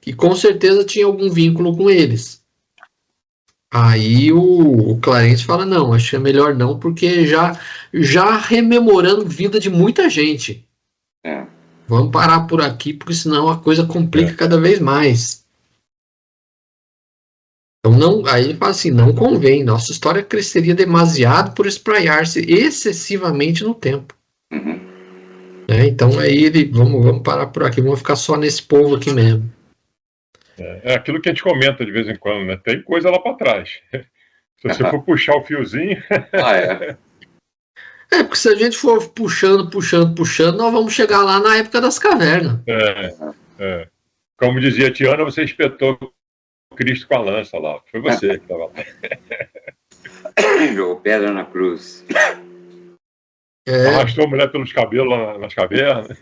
Speaker 2: que com certeza tinha algum vínculo com eles. Aí o Clarence fala, não, acho que é melhor não, porque já rememorando vida de muita gente. Vamos parar por aqui, porque senão a coisa complica cada vez mais. Então, não, aí ele fala assim, não convém, nossa história cresceria demasiado por espraiar-se excessivamente no tempo. Então aí vamos parar por aqui, vamos ficar só nesse povo aqui mesmo.
Speaker 3: É aquilo que a gente comenta de vez em quando, né? Tem coisa lá para trás. Se você for puxar o fiozinho...
Speaker 2: Porque se a gente for puxando, nós vamos chegar lá na época das cavernas.
Speaker 3: Como dizia a Tiana, você espetou Cristo com a lança lá. Foi você que estava lá.
Speaker 1: Jogou pedra na cruz.
Speaker 3: Arrastou a mulher pelos cabelos nas cavernas.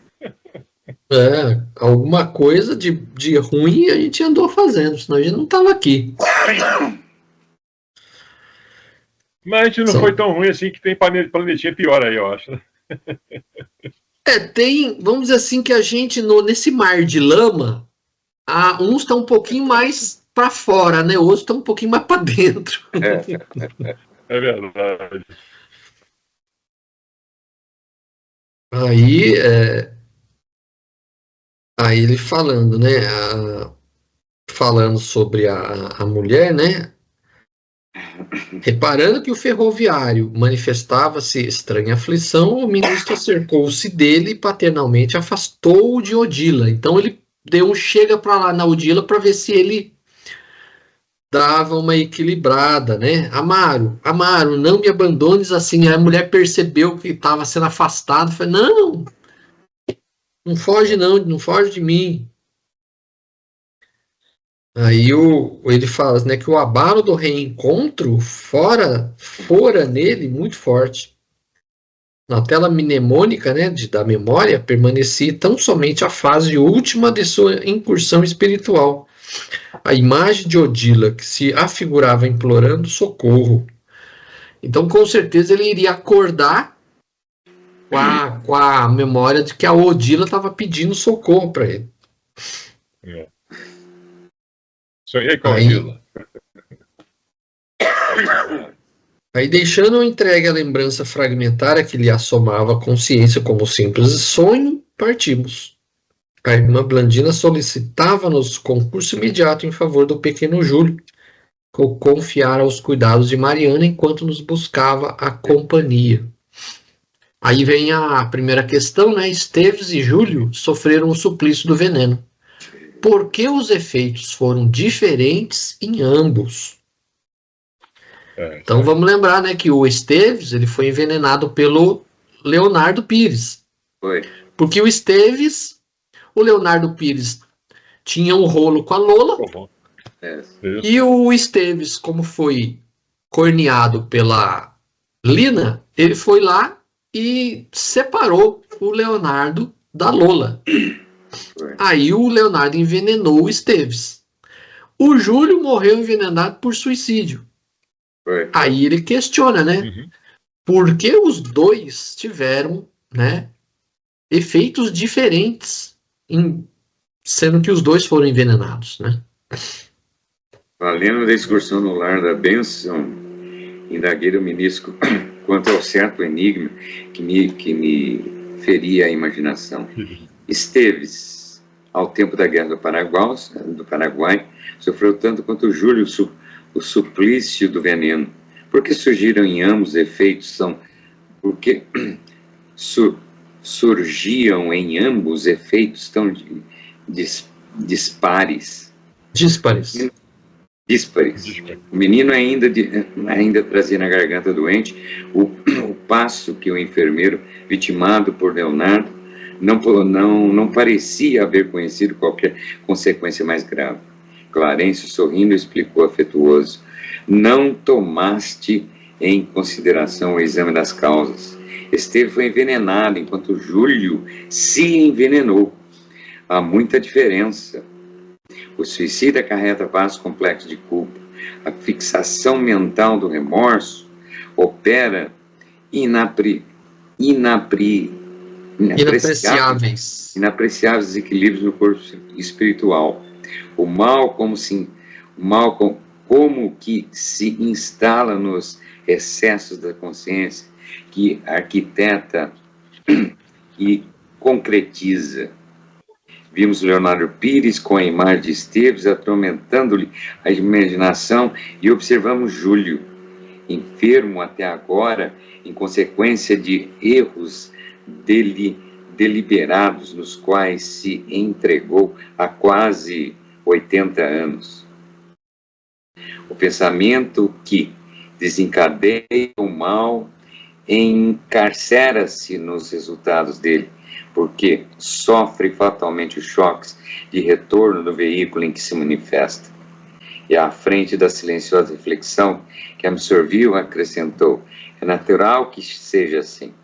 Speaker 2: Alguma coisa de ruim a gente andou fazendo, senão a gente não estava aqui.
Speaker 3: Mas a gente não foi tão ruim assim, que tem planetinha pior aí, eu acho.
Speaker 2: Tem, vamos dizer assim, que a gente, nesse mar de lama, uns estão um pouquinho mais para fora, né? Outros estão um pouquinho mais para dentro.
Speaker 3: É verdade.
Speaker 2: Aí ele falando, né? Falando sobre a mulher, né? Reparando que o ferroviário manifestava-se estranha aflição, o ministro acercou-se dele e paternalmente afastou-o de Odila. Então ele deu um chega para lá na Odila para ver se ele dava uma equilibrada, né? Amaro, não me abandones assim. Aí a mulher percebeu que estava sendo afastado, falou, não foge não foge de mim. Aí ele fala, né, que o abalo do reencontro fora nele muito forte. Na tela mnemônica, né, da memória, permanecia tão somente a fase última de sua incursão espiritual. A imagem de Odila, que se afigurava implorando socorro. Então, com certeza, ele iria acordar com a memória de que a Odila estava pedindo socorro para ele.
Speaker 3: Sonhei com a Odila.
Speaker 2: Aí, deixando entregue a lembrança fragmentária que lhe assomava a consciência como simples sonho, partimos. A irmã Blandina solicitava-nos concurso imediato em favor do pequeno Júlio, que confiara aos cuidados de Mariana enquanto nos buscava a companhia. Aí vem a primeira questão, né? Esteves e Júlio sofreram o suplício do veneno. Por que os efeitos foram diferentes em ambos? Então vamos lembrar, né, que o Esteves ele foi envenenado pelo Leonardo Pires.
Speaker 1: Foi.
Speaker 2: Porque o Esteves, o Leonardo Pires tinha um rolo com a Lola,
Speaker 3: Isso.
Speaker 2: e o Esteves, como foi corneado pela Lina, ele foi lá e separou o Leonardo da Lola.
Speaker 1: Foi.
Speaker 2: Aí o Leonardo envenenou o Esteves. O Júlio morreu envenenado por suicídio.
Speaker 1: Foi.
Speaker 2: Aí ele questiona, né?
Speaker 3: Uhum.
Speaker 2: Por que os dois tiveram, né, efeitos diferentes, sendo que os dois foram envenenados, né?
Speaker 1: Valendo da excursão no lar da bênção, indaguei o ministro quanto ao certo enigma que me feria a imaginação. Esteves, ao tempo da Guerra do Paraguai, sofreu tanto quanto o Júlio o suplício do veneno. Por que surgiram em ambos efeitos porque surgiam em ambos efeitos tão dispares?
Speaker 2: Díspares.
Speaker 1: O menino ainda trazia na garganta doente o passo que o enfermeiro, vitimado por Leonardo, não parecia haver conhecido qualquer consequência mais grave. Clarencio, sorrindo, explicou afetuoso: não tomaste em consideração o exame das causas. Esteve foi envenenado, enquanto Júlio se envenenou. Há muita diferença. O suicídio acarreta vasto complexo de culpa. A fixação mental do remorso opera inapreciáveis desequilíbrios no corpo espiritual. O mal como que se instala nos excessos da consciência, que arquiteta e concretiza. Vimos Leonardo Pires com a imagem de Esteves atormentando-lhe a imaginação e observamos Júlio, enfermo até agora, em consequência de erros deliberados nos quais se entregou há quase 80 anos. O pensamento que desencadeia o mal encarcera-se nos resultados dele, porque sofre fatalmente os choques de retorno do veículo em que se manifesta. E à frente da silenciosa reflexão que absorviu, acrescentou: é natural que seja assim.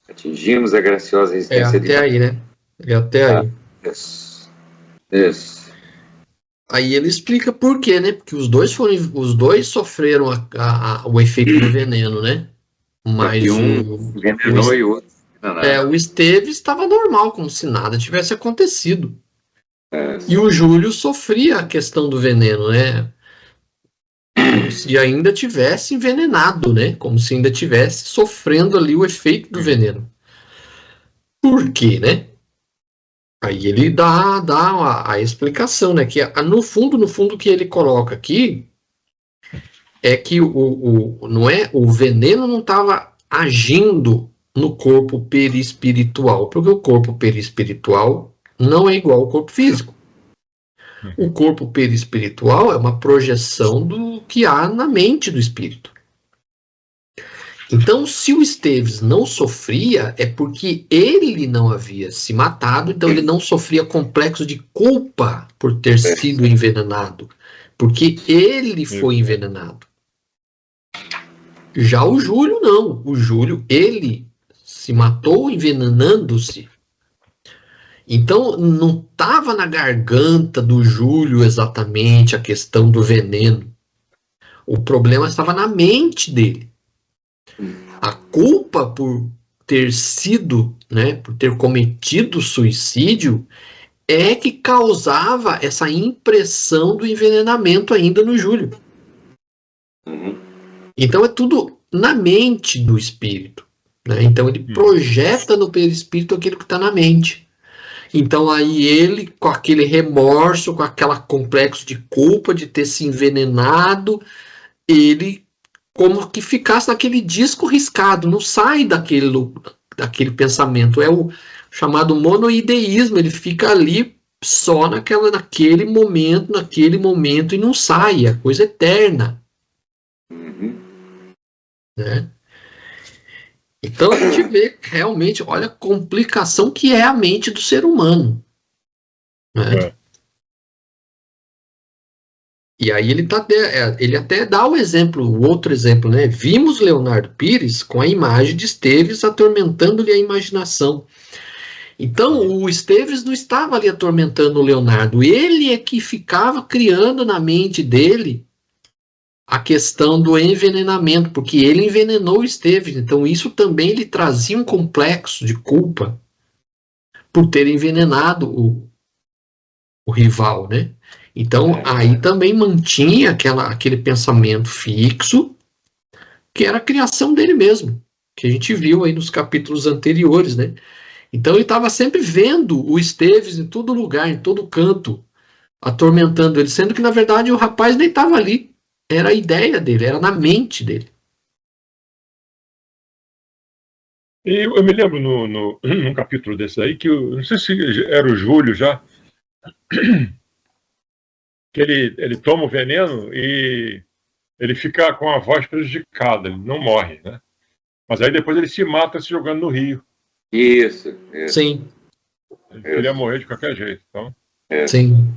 Speaker 1: Atingimos a graciosa residência
Speaker 2: até aí, né? Até aí.
Speaker 1: Isso.
Speaker 2: Aí ele explica por quê, né? Porque os dois sofreram o efeito do veneno, né? Mas
Speaker 1: um envenenou e o outro
Speaker 2: o Esteves estava normal, como se nada tivesse acontecido. E o Júlio sofria a questão do veneno, né? Como se ainda tivesse envenenado, né? Como se ainda tivesse sofrendo ali o efeito do veneno. Por quê, né? Aí ele dá a explicação, né? Que no fundo, o que ele coloca aqui é que o veneno não estava agindo no corpo perispiritual, porque o corpo perispiritual não é igual ao corpo físico. O corpo perispiritual é uma projeção do que há na mente do espírito. Então, se o Esteves não sofria, é porque ele não havia se matado, então ele não sofria complexo de culpa por ter sido envenenado, porque ele foi envenenado. Já o Júlio, não. O Júlio, ele se matou envenenando-se. Então, não estava na garganta do Júlio exatamente a questão do veneno. O problema estava na mente dele. A culpa por ter sido, né, por ter cometido suicídio, é que causava essa impressão do envenenamento ainda no Júlio. Então é tudo na mente do espírito, né? Então ele projeta no perispírito aquilo que está na mente. Então aí ele, com aquele remorso, com aquele complexo de culpa de ter se envenenado, ele como que ficasse naquele disco riscado, não sai daquele pensamento. É o chamado monoideísmo, ele fica ali só naquele momento e não sai, é coisa eterna. Né? Então a gente vê realmente, olha a complicação que é a mente do ser humano, né? E aí ele até dá o outro exemplo, né? Vimos Leonardo Pires com a imagem de Esteves atormentando-lhe a imaginação. Então o Esteves não estava ali atormentando o Leonardo, ele é que ficava criando na mente dele a questão do envenenamento, porque ele envenenou o Esteves, então isso também lhe trazia um complexo de culpa por ter envenenado o rival, né? Então aí também mantinha aquele pensamento fixo, que era a criação dele mesmo, que a gente viu aí nos capítulos anteriores, né? Então ele estava sempre vendo o Esteves em todo lugar, em todo canto, atormentando ele, sendo que na verdade o rapaz nem estava ali, era a ideia dele, era na mente dele.
Speaker 3: E eu me lembro num capítulo desse aí, que não sei se era o Júlio já, que ele toma o veneno e ele fica com a voz prejudicada, ele não morre, né? Mas aí depois ele se mata se jogando no rio.
Speaker 1: Isso.
Speaker 2: Sim.
Speaker 3: Ele queria morrer de qualquer jeito, então.
Speaker 2: Sim.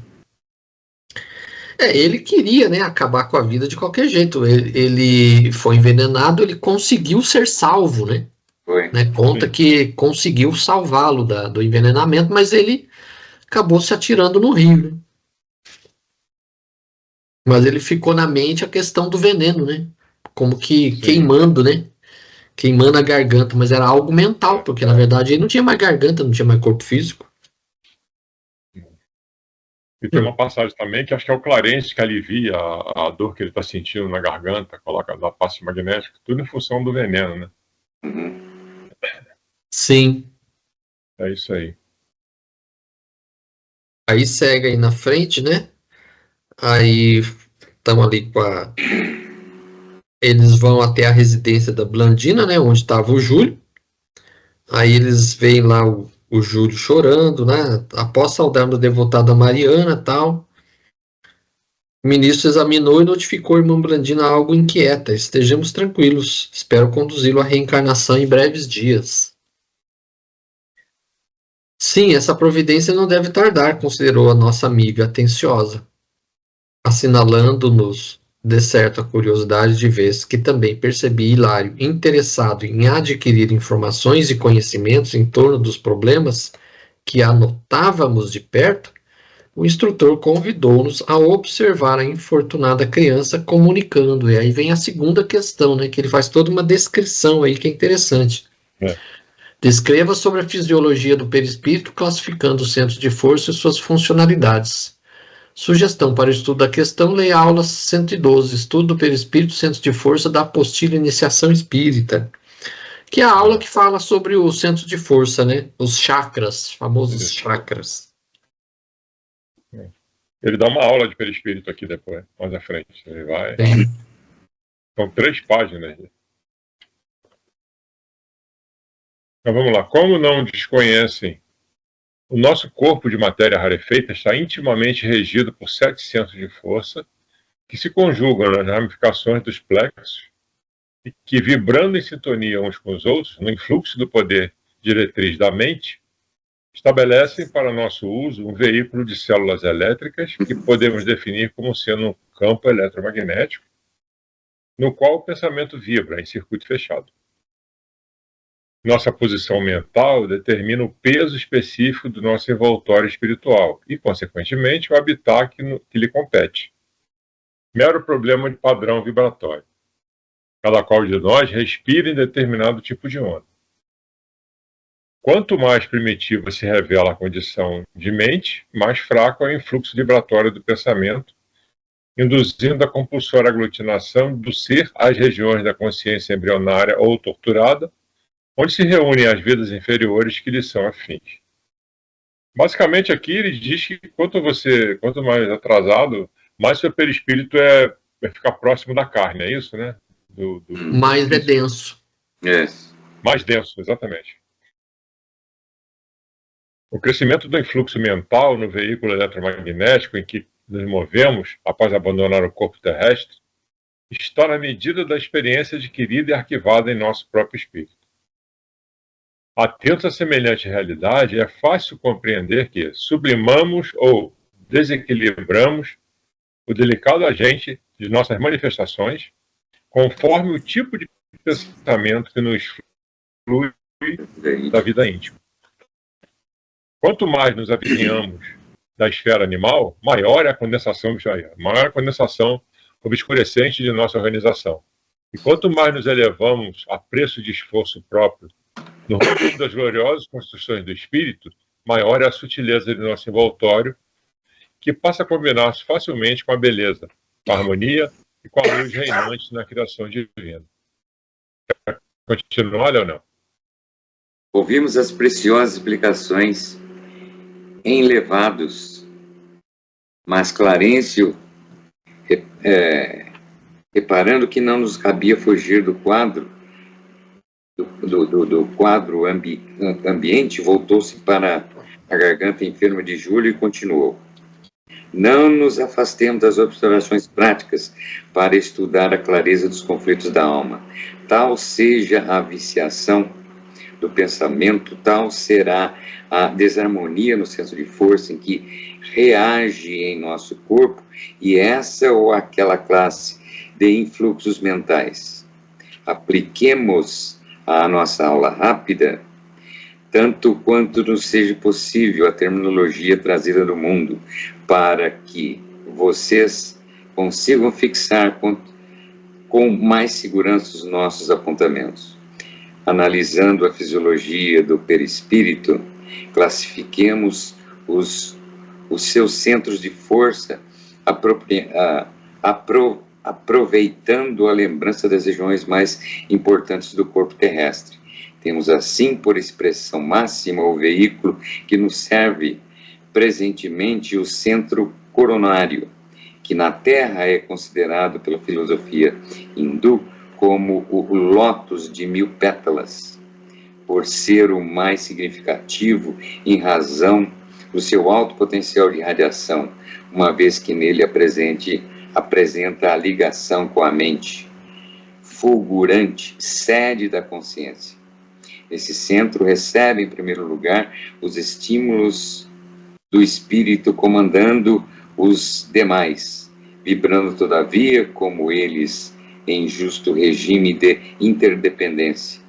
Speaker 2: Ele queria, né, acabar com a vida de qualquer jeito. Ele foi envenenado, ele conseguiu ser salvo, né?
Speaker 1: Foi.
Speaker 2: Conta que conseguiu salvá-lo do envenenamento, mas ele acabou se atirando no rio, né? Mas ele ficou na mente a questão do veneno, né? Como que queimando, né? Queimando a garganta, mas era algo mental, porque na verdade ele não tinha mais garganta, não tinha mais corpo físico.
Speaker 3: E tem uma passagem também que acho que é o Clarence que alivia a dor que ele está sentindo na garganta, coloca da passe magnética, tudo em função do veneno, né?
Speaker 2: Sim.
Speaker 3: É isso aí.
Speaker 2: Aí segue aí na frente, né? Aí estamos ali eles vão até a residência da Blandina, né? Onde estava o Júlio. Aí eles veem lá o Júlio chorando, né? Após saudar o devotado a Mariana e tal. O ministro examinou e notificou a irmã Blandina algo inquieta. Estejamos tranquilos. Espero conduzi-lo à reencarnação em breves dias. Sim, essa providência não deve tardar, considerou a nossa amiga atenciosa, assinalando-nos, de certo, a curiosidade de vez que também percebi Hilário interessado em adquirir informações e conhecimentos em torno dos problemas que anotávamos de perto. O instrutor convidou-nos a observar a infortunada criança comunicando. E aí vem a segunda questão, né, que ele faz toda uma descrição aí que é interessante. Descreva sobre a fisiologia do perispírito, classificando os centros de força e suas funcionalidades. Sugestão para o estudo da questão, leia a aula 112, Estudo do Perispírito, Centros de Força, da apostila Iniciação Espírita, que é a aula que fala sobre o centro de força, né? Os chakras, famosos chakras.
Speaker 3: Ele dá uma aula de perispírito aqui depois, mais à frente. Ele vai. São 3 páginas. Então vamos lá. Como não desconhecem, o nosso corpo de matéria rarefeita está intimamente regido por 7 centros de força que se conjugam nas ramificações dos plexos e que, vibrando em sintonia uns com os outros, no influxo do poder diretriz da mente, estabelecem para nosso uso um veículo de células elétricas que podemos definir como sendo um campo eletromagnético, no qual o pensamento vibra em circuito fechado. Nossa posição mental determina o peso específico do nosso envoltório espiritual e, consequentemente, o habitat que lhe compete. Mero problema de padrão vibratório. Cada qual de nós respira em determinado tipo de onda. Quanto mais primitiva se revela a condição de mente, mais fraco é o influxo vibratório do pensamento, induzindo a compulsória aglutinação do ser às regiões da consciência embrionária ou torturada, onde se reúnem as vidas inferiores que lhe são afins. Basicamente aqui ele diz que quanto mais atrasado, mais seu perispírito vai ficar próximo da carne, é isso, né?
Speaker 2: Mais é denso.
Speaker 3: Mais denso, exatamente. O crescimento do influxo mental no veículo eletromagnético em que nos movemos após abandonar o corpo terrestre está na medida da experiência adquirida e arquivada em nosso próprio espírito. Atentos a semelhante realidade, é fácil compreender que sublimamos ou desequilibramos o delicado agente de nossas manifestações, conforme o tipo de pensamento que nos flui da vida íntima. Quanto mais nos avizinhamos da esfera animal, maior é a condensação, maior a condensação obscurecente de nossa organização. E quanto mais nos elevamos a preço de esforço próprio no rumo das gloriosas construções do espírito, maior é a sutileza de nosso envoltório, que passa a combinar-se facilmente com a beleza, com a harmonia e com a luz reinante na criação divina. Continuar, Leonel?
Speaker 1: Ouvimos as preciosas explicações em Levados, mas Clarencio, reparando que não nos cabia fugir do quadro, do quadro ambiente, voltou-se para a garganta enferma de Júlio e continuou. Não nos afastemos das observações práticas para estudar a clareza dos conflitos da alma. Tal seja a viciação do pensamento, tal será a desarmonia no centro de força em que reage em nosso corpo e essa ou aquela classe de influxos mentais. Apliquemos a nossa aula rápida, tanto quanto nos seja possível, a terminologia trazida do mundo, para que vocês consigam fixar com mais segurança os nossos apontamentos. Analisando a fisiologia do perispírito, classifiquemos os seus centros de força, aproveitando a lembrança das regiões mais importantes do corpo terrestre. Temos assim, por expressão máxima, o veículo que nos serve presentemente o centro coronário, que na Terra é considerado pela filosofia hindu como o lótus de 1000 pétalas, por ser o mais significativo em razão do seu alto potencial de radiação, uma vez que nele apresenta a ligação com a mente, fulgurante, sede da consciência. Esse centro recebe, em primeiro lugar, os estímulos do espírito comandando os demais, vibrando, todavia, como eles em justo regime de interdependência.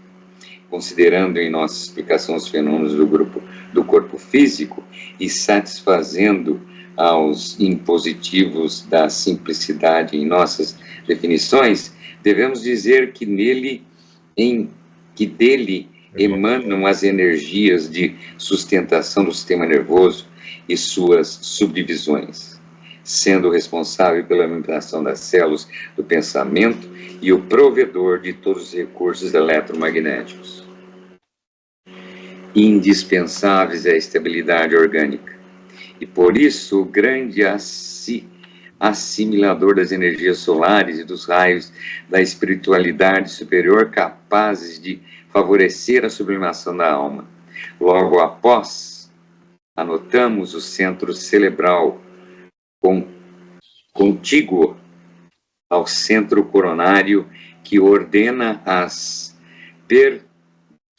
Speaker 1: Considerando em nossa explicação os fenômenos do corpo físico e satisfazendo aos impositivos da simplicidade em nossas definições, devemos dizer que dele emanam as energias de sustentação do sistema nervoso e suas subdivisões, sendo responsável pela alimentação das células do pensamento e o provedor de todos os recursos eletromagnéticos. Indispensáveis à estabilidade orgânica. E por isso, o grande assimilador das energias solares e dos raios da espiritualidade superior capazes de favorecer a sublimação da alma. Logo após, anotamos o centro cerebral contíguo ao centro coronário que ordena as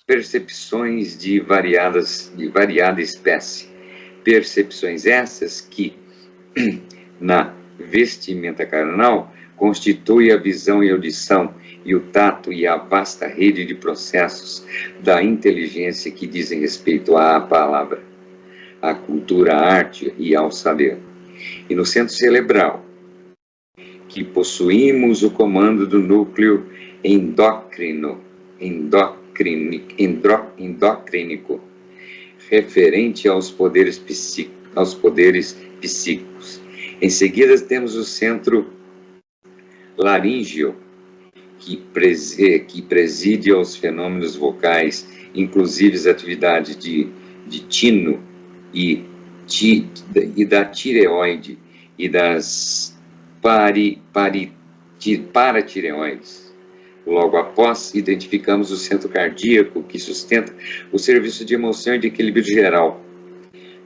Speaker 1: percepções de variada espécie. Percepções essas que, na vestimenta carnal, constitui a visão e audição, e o tato e a vasta rede de processos da inteligência que dizem respeito à palavra, à cultura, à arte e ao saber. E no centro cerebral, que possuímos o comando do núcleo endocrínico, referente aos poderes psíquicos. Em seguida, temos o centro laríngeo, que preside aos fenômenos vocais, inclusive as atividades de tino e da tireoide e das paratireoides. Logo após, identificamos o centro cardíaco, que sustenta o serviço de emoção e de equilíbrio geral.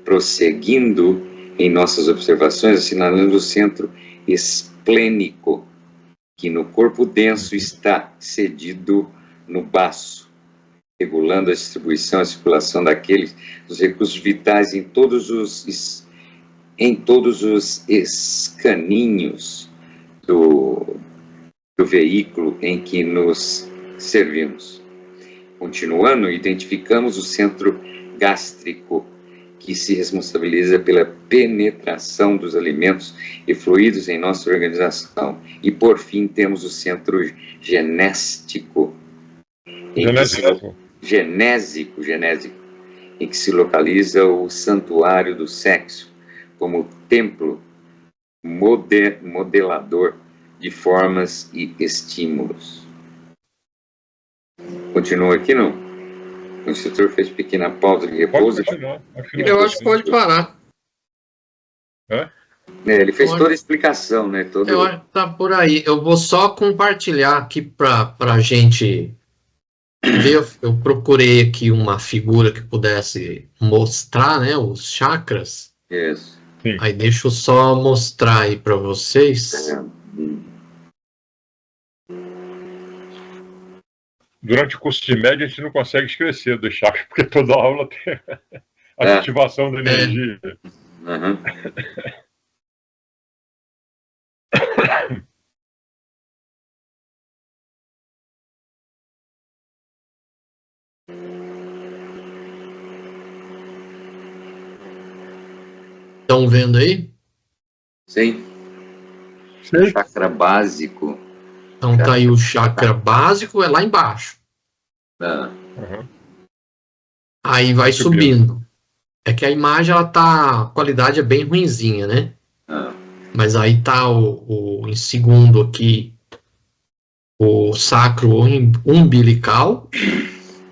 Speaker 1: Prosseguindo em nossas observações, assinalando o centro esplênico, que no corpo denso está cedido no baço, regulando a distribuição e a circulação dos recursos vitais em todos os escaninhos do veículo em que nos servimos. Continuando, identificamos o centro gástrico, que se responsabiliza pela penetração dos alimentos e fluidos em nossa organização. E, por fim, temos o centro genésico, em que se localiza o santuário do sexo, como templo modelador de formas e estímulos. Continua aqui, não? O instrutor fez pequena pausa de repouso.
Speaker 2: Eu acho que pode parar.
Speaker 1: Ele fez toda a explicação, né?
Speaker 2: Eu acho que tá por aí. Eu vou só compartilhar aqui para a gente ver. Eu procurei aqui uma figura que pudesse mostrar, né, os chakras.
Speaker 1: Isso.
Speaker 2: Aí deixa eu só mostrar aí para vocês.
Speaker 3: Durante o curso de média, a gente não consegue esquecer do chakra, porque toda aula tem a ativação da energia.
Speaker 1: Uhum.
Speaker 2: Estão vendo aí?
Speaker 1: Sim. Chakra básico.
Speaker 2: Então tá aí o chakra básico, é lá embaixo.
Speaker 3: Uhum.
Speaker 2: Aí vai subindo. É que a imagem, a qualidade é bem ruinzinha, né? Mas aí tá em segundo aqui o sacro umbilical.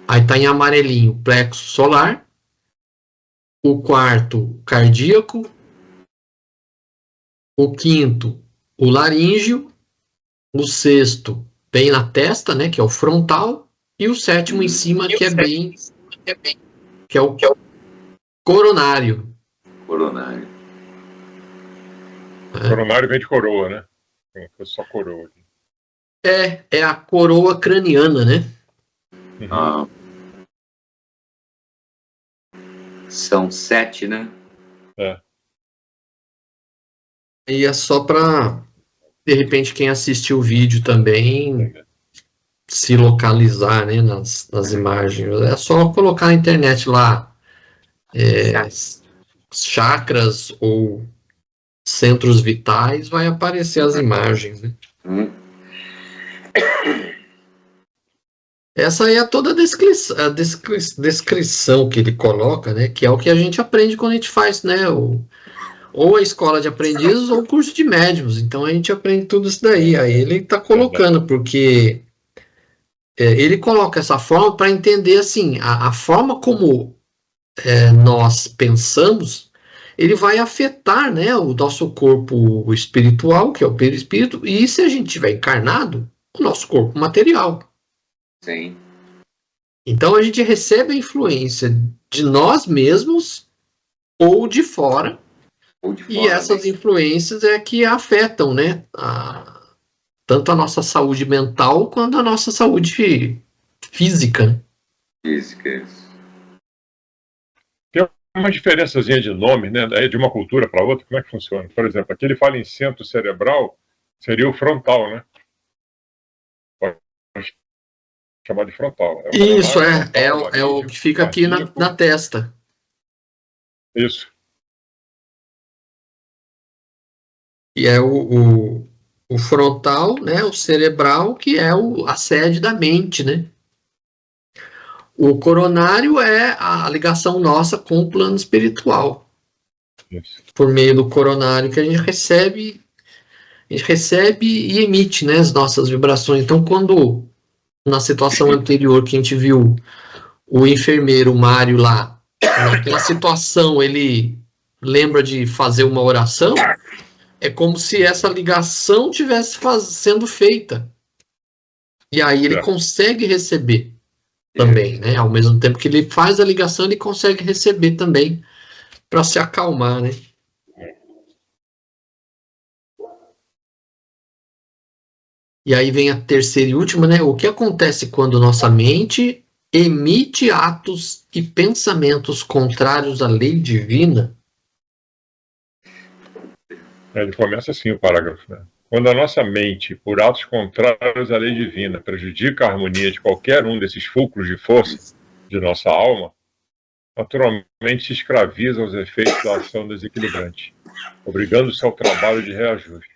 Speaker 2: Aí tá em amarelinho o plexo solar. O quarto, cardíaco. O quinto, o laríngeo. O sexto, bem na testa, né? Que é o frontal. E o sétimo em cima, que é o coronário.
Speaker 3: Coronário vem de coroa, né? É só coroa.
Speaker 2: É a coroa craniana, né?
Speaker 1: Uhum. São 7, né?
Speaker 2: E é só para, de repente, quem assistiu o vídeo também se localizar, né, nas imagens. É só colocar na internet lá chakras ou centros vitais, vai aparecer as imagens, né? Essa aí é toda a descrição que ele coloca, né? Que é o que a gente aprende quando a gente faz, né? Ou a escola de aprendizes ou o curso de médiums. Então a gente aprende tudo isso daí. Aí ele está colocando, porque ele coloca essa forma para entender assim, a forma como nós pensamos, ele vai afetar, né, o nosso corpo espiritual, que é o perispírito, e se a gente tiver encarnado, o nosso corpo material.
Speaker 1: Sim.
Speaker 2: Então a gente recebe a influência de nós mesmos ou de fora, e essas influências é que afetam, né, tanto a nossa saúde mental quanto a nossa saúde física.
Speaker 1: Física.
Speaker 3: Tem uma diferençazinha de nome, né, de uma cultura para outra, como é que funciona? Por exemplo, aqui ele fala em centro cerebral, seria o frontal, né? Pode chamar de frontal.
Speaker 2: Isso, é o que fica aqui na testa.
Speaker 3: Isso.
Speaker 2: E é o frontal, né, o cerebral, que é a sede da mente, né? O coronário é a ligação nossa com o plano espiritual.
Speaker 3: Isso.
Speaker 2: Por meio do coronário que a gente recebe e emite, né, as nossas vibrações. Então, quando na situação anterior que a gente viu o enfermeiro Mário lá, naquela situação ele lembra de fazer uma oração, é como se essa ligação tivesse sendo feita. E aí ele consegue receber também, né? Ao mesmo tempo que ele faz a ligação, ele consegue receber também para se acalmar, né? E aí vem a terceira e última, né? O que acontece quando nossa mente emite atos e pensamentos contrários à lei divina.
Speaker 3: Ele começa assim o parágrafo, né? Quando a nossa mente, por atos contrários à lei divina, prejudica a harmonia de qualquer um desses fulcros de força de nossa alma, naturalmente se escraviza aos efeitos da ação desequilibrante, obrigando-se ao trabalho de reajuste.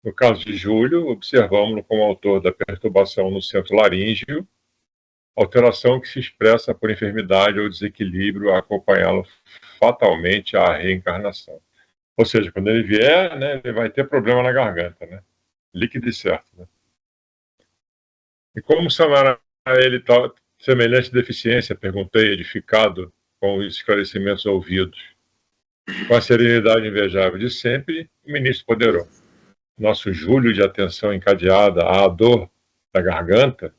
Speaker 3: No caso de Júlio, observamos-no como autor da perturbação no centro laríngeo, alteração que se expressa por enfermidade ou desequilíbrio a acompanhá-lo fatalmente à reencarnação. Ou seja, quando ele vier, né, ele vai ter problema na garganta, né? Líquido e certo, né? E como sanar a ele tal semelhante deficiência? Perguntei, edificado com os esclarecimentos ouvidos. Com a serenidade invejável de sempre, o ministro ponderou. Nosso Júlio, de atenção encadeada à dor da garganta,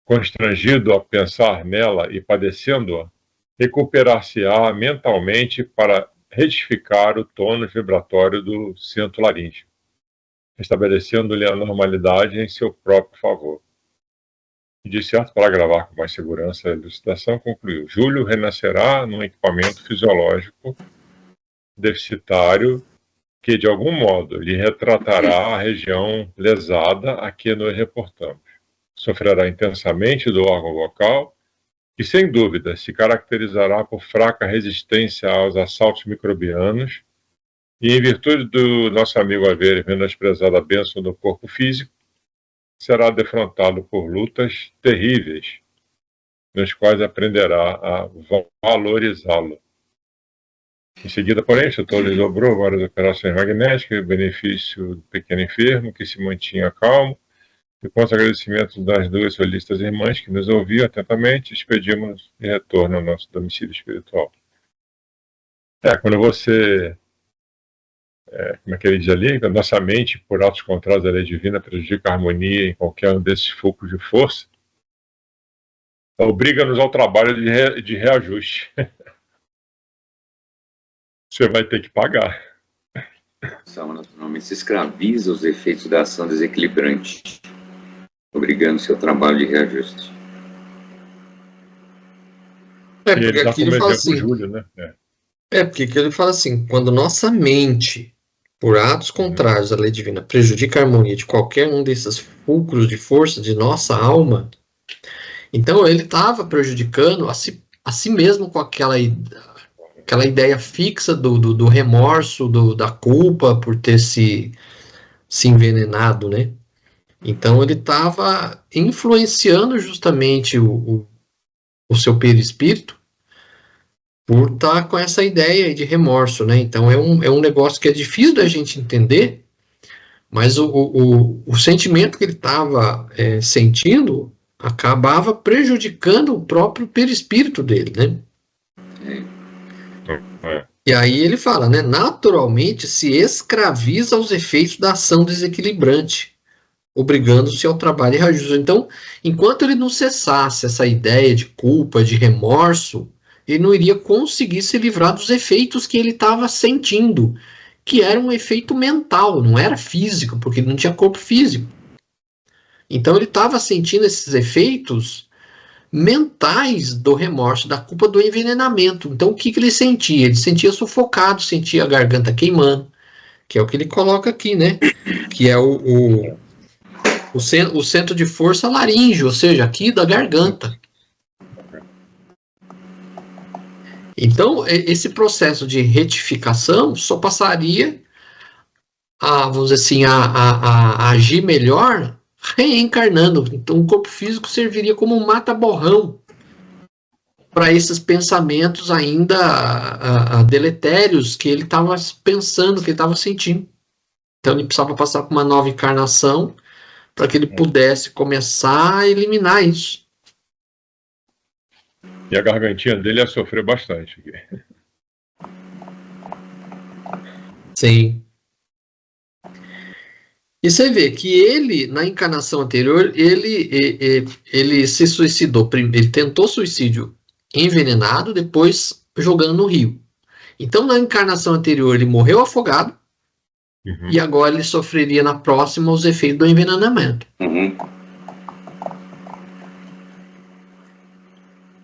Speaker 3: constrangido a pensar nela e padecendo-a, recuperar-se-á mentalmente para retificar o tônus vibratório do centro laríngeo, estabelecendo-lhe a normalidade em seu próprio favor. E de certo, para gravar com mais segurança a elucidação, concluiu: Júlio renascerá num equipamento fisiológico deficitário que, de algum modo, lhe retratará a região lesada a que nos reportamos. Sofrerá intensamente do órgão vocal e, sem dúvida, se caracterizará por fraca resistência aos assaltos microbianos e, em virtude do nosso amigo haver menosprezado a bênção do corpo físico, será defrontado por lutas terríveis, nas quais aprenderá a valorizá-lo. Em seguida, porém, o setor lhe dobrou várias operações magnéticas, em benefício do pequeno enfermo, que se mantinha calmo, e com os agradecimentos das duas solistas irmãs que nos ouviam atentamente, expedimos de retorno ao nosso domicílio espiritual. Quando você, como é que ele diz ali, a nossa mente, por atos contrários à lei divina, prejudica a harmonia em qualquer um desses focos de força, obriga-nos ao trabalho de reajuste. Você vai ter que pagar.
Speaker 1: Naturalmente se escraviza os efeitos da ação desequilibrante, obrigando-se ao trabalho de reajuste.
Speaker 3: Porque aqui ele fala assim, Júlio, né?
Speaker 2: Porque aqui ele fala assim, quando nossa mente, por atos contrários à lei divina, prejudica a harmonia de qualquer um desses fulcros de força de nossa alma, então ele estava prejudicando a si mesmo com aquela ideia fixa do remorso, da culpa por ter se envenenado, né? Então ele estava influenciando justamente o seu perispírito por estar com essa ideia de remorso, né? Então é um negócio que é difícil da gente entender, mas o sentimento que ele estava sentindo acabava prejudicando o próprio perispírito dele, né? E aí ele fala, né? Naturalmente se escraviza aos efeitos da ação desequilibrante, obrigando-se ao trabalho e reajuste. Então, enquanto ele não cessasse essa ideia de culpa, de remorso, ele não iria conseguir se livrar dos efeitos que ele estava sentindo, que era um efeito mental, não era físico, porque ele não tinha corpo físico. Então ele estava sentindo esses efeitos mentais do remorso, da culpa, do envenenamento. Então o que ele sentia? Ele sentia sufocado, sentia a garganta queimando, que é o que ele coloca aqui, né? Que é o centro de força laríngeo, ou seja, aqui da garganta. Então, esse processo de retificação só passaria vamos dizer assim, a agir melhor reencarnando. Então, o corpo físico serviria como um mata-borrão para esses pensamentos ainda deletérios que ele estava pensando, que ele estava sentindo. Então, ele precisava passar por uma nova encarnação para que ele pudesse começar a eliminar isso.
Speaker 3: E a gargantinha dele ia sofrer bastante.
Speaker 2: Sim. E você vê que ele, na encarnação anterior, ele se suicidou. Ele tentou suicídio envenenado, depois jogando no rio. Então, na encarnação anterior, ele morreu afogado. E agora ele sofreria na próxima os efeitos do envenenamento.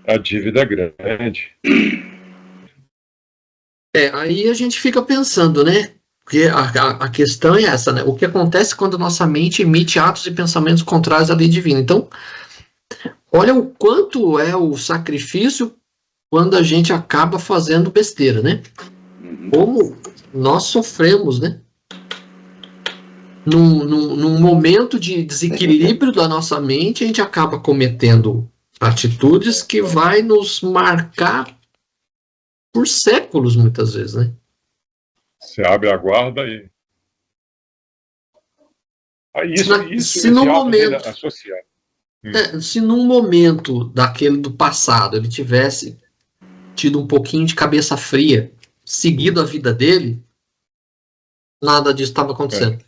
Speaker 3: A dívida é grande.
Speaker 2: Aí a gente fica pensando, né? Porque a questão é essa, né? O que acontece quando nossa mente emite atos e pensamentos contrários à lei divina? Então, olha o quanto é o sacrifício quando a gente acaba fazendo besteira, né? Como nós sofremos, né? Num momento de desequilíbrio da nossa mente, a gente acaba cometendo atitudes que vai nos marcar por séculos, muitas vezes, né?
Speaker 3: Você abre a guarda e...
Speaker 2: Se
Speaker 3: esse
Speaker 2: no
Speaker 3: ato dele
Speaker 2: momento,
Speaker 3: associado.
Speaker 2: se num momento daquele do passado ele tivesse tido um pouquinho de cabeça fria, seguido a vida dele, nada disso estava acontecendo.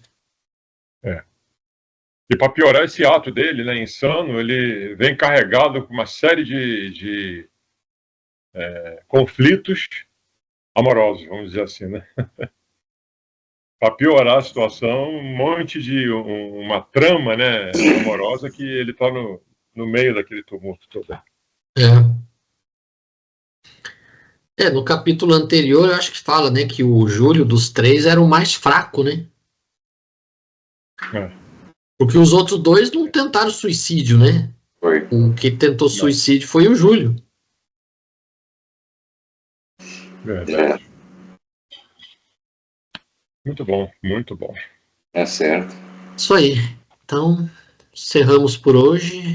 Speaker 3: E para piorar esse ato dele, né, insano, ele vem carregado com uma série de conflitos amorosos, vamos dizer assim, né? Para piorar a situação, um monte de uma trama, né, amorosa que ele está no meio daquele tumulto todo.
Speaker 2: No capítulo anterior, eu acho que fala, né, que o Júlio dos três era o mais fraco, né? Porque os outros dois não tentaram suicídio, né?
Speaker 1: Foi.
Speaker 2: O que tentou suicídio foi o Júlio.
Speaker 3: Verdade. Muito bom, muito bom.
Speaker 1: É certo.
Speaker 2: Isso aí. Então, encerramos por hoje.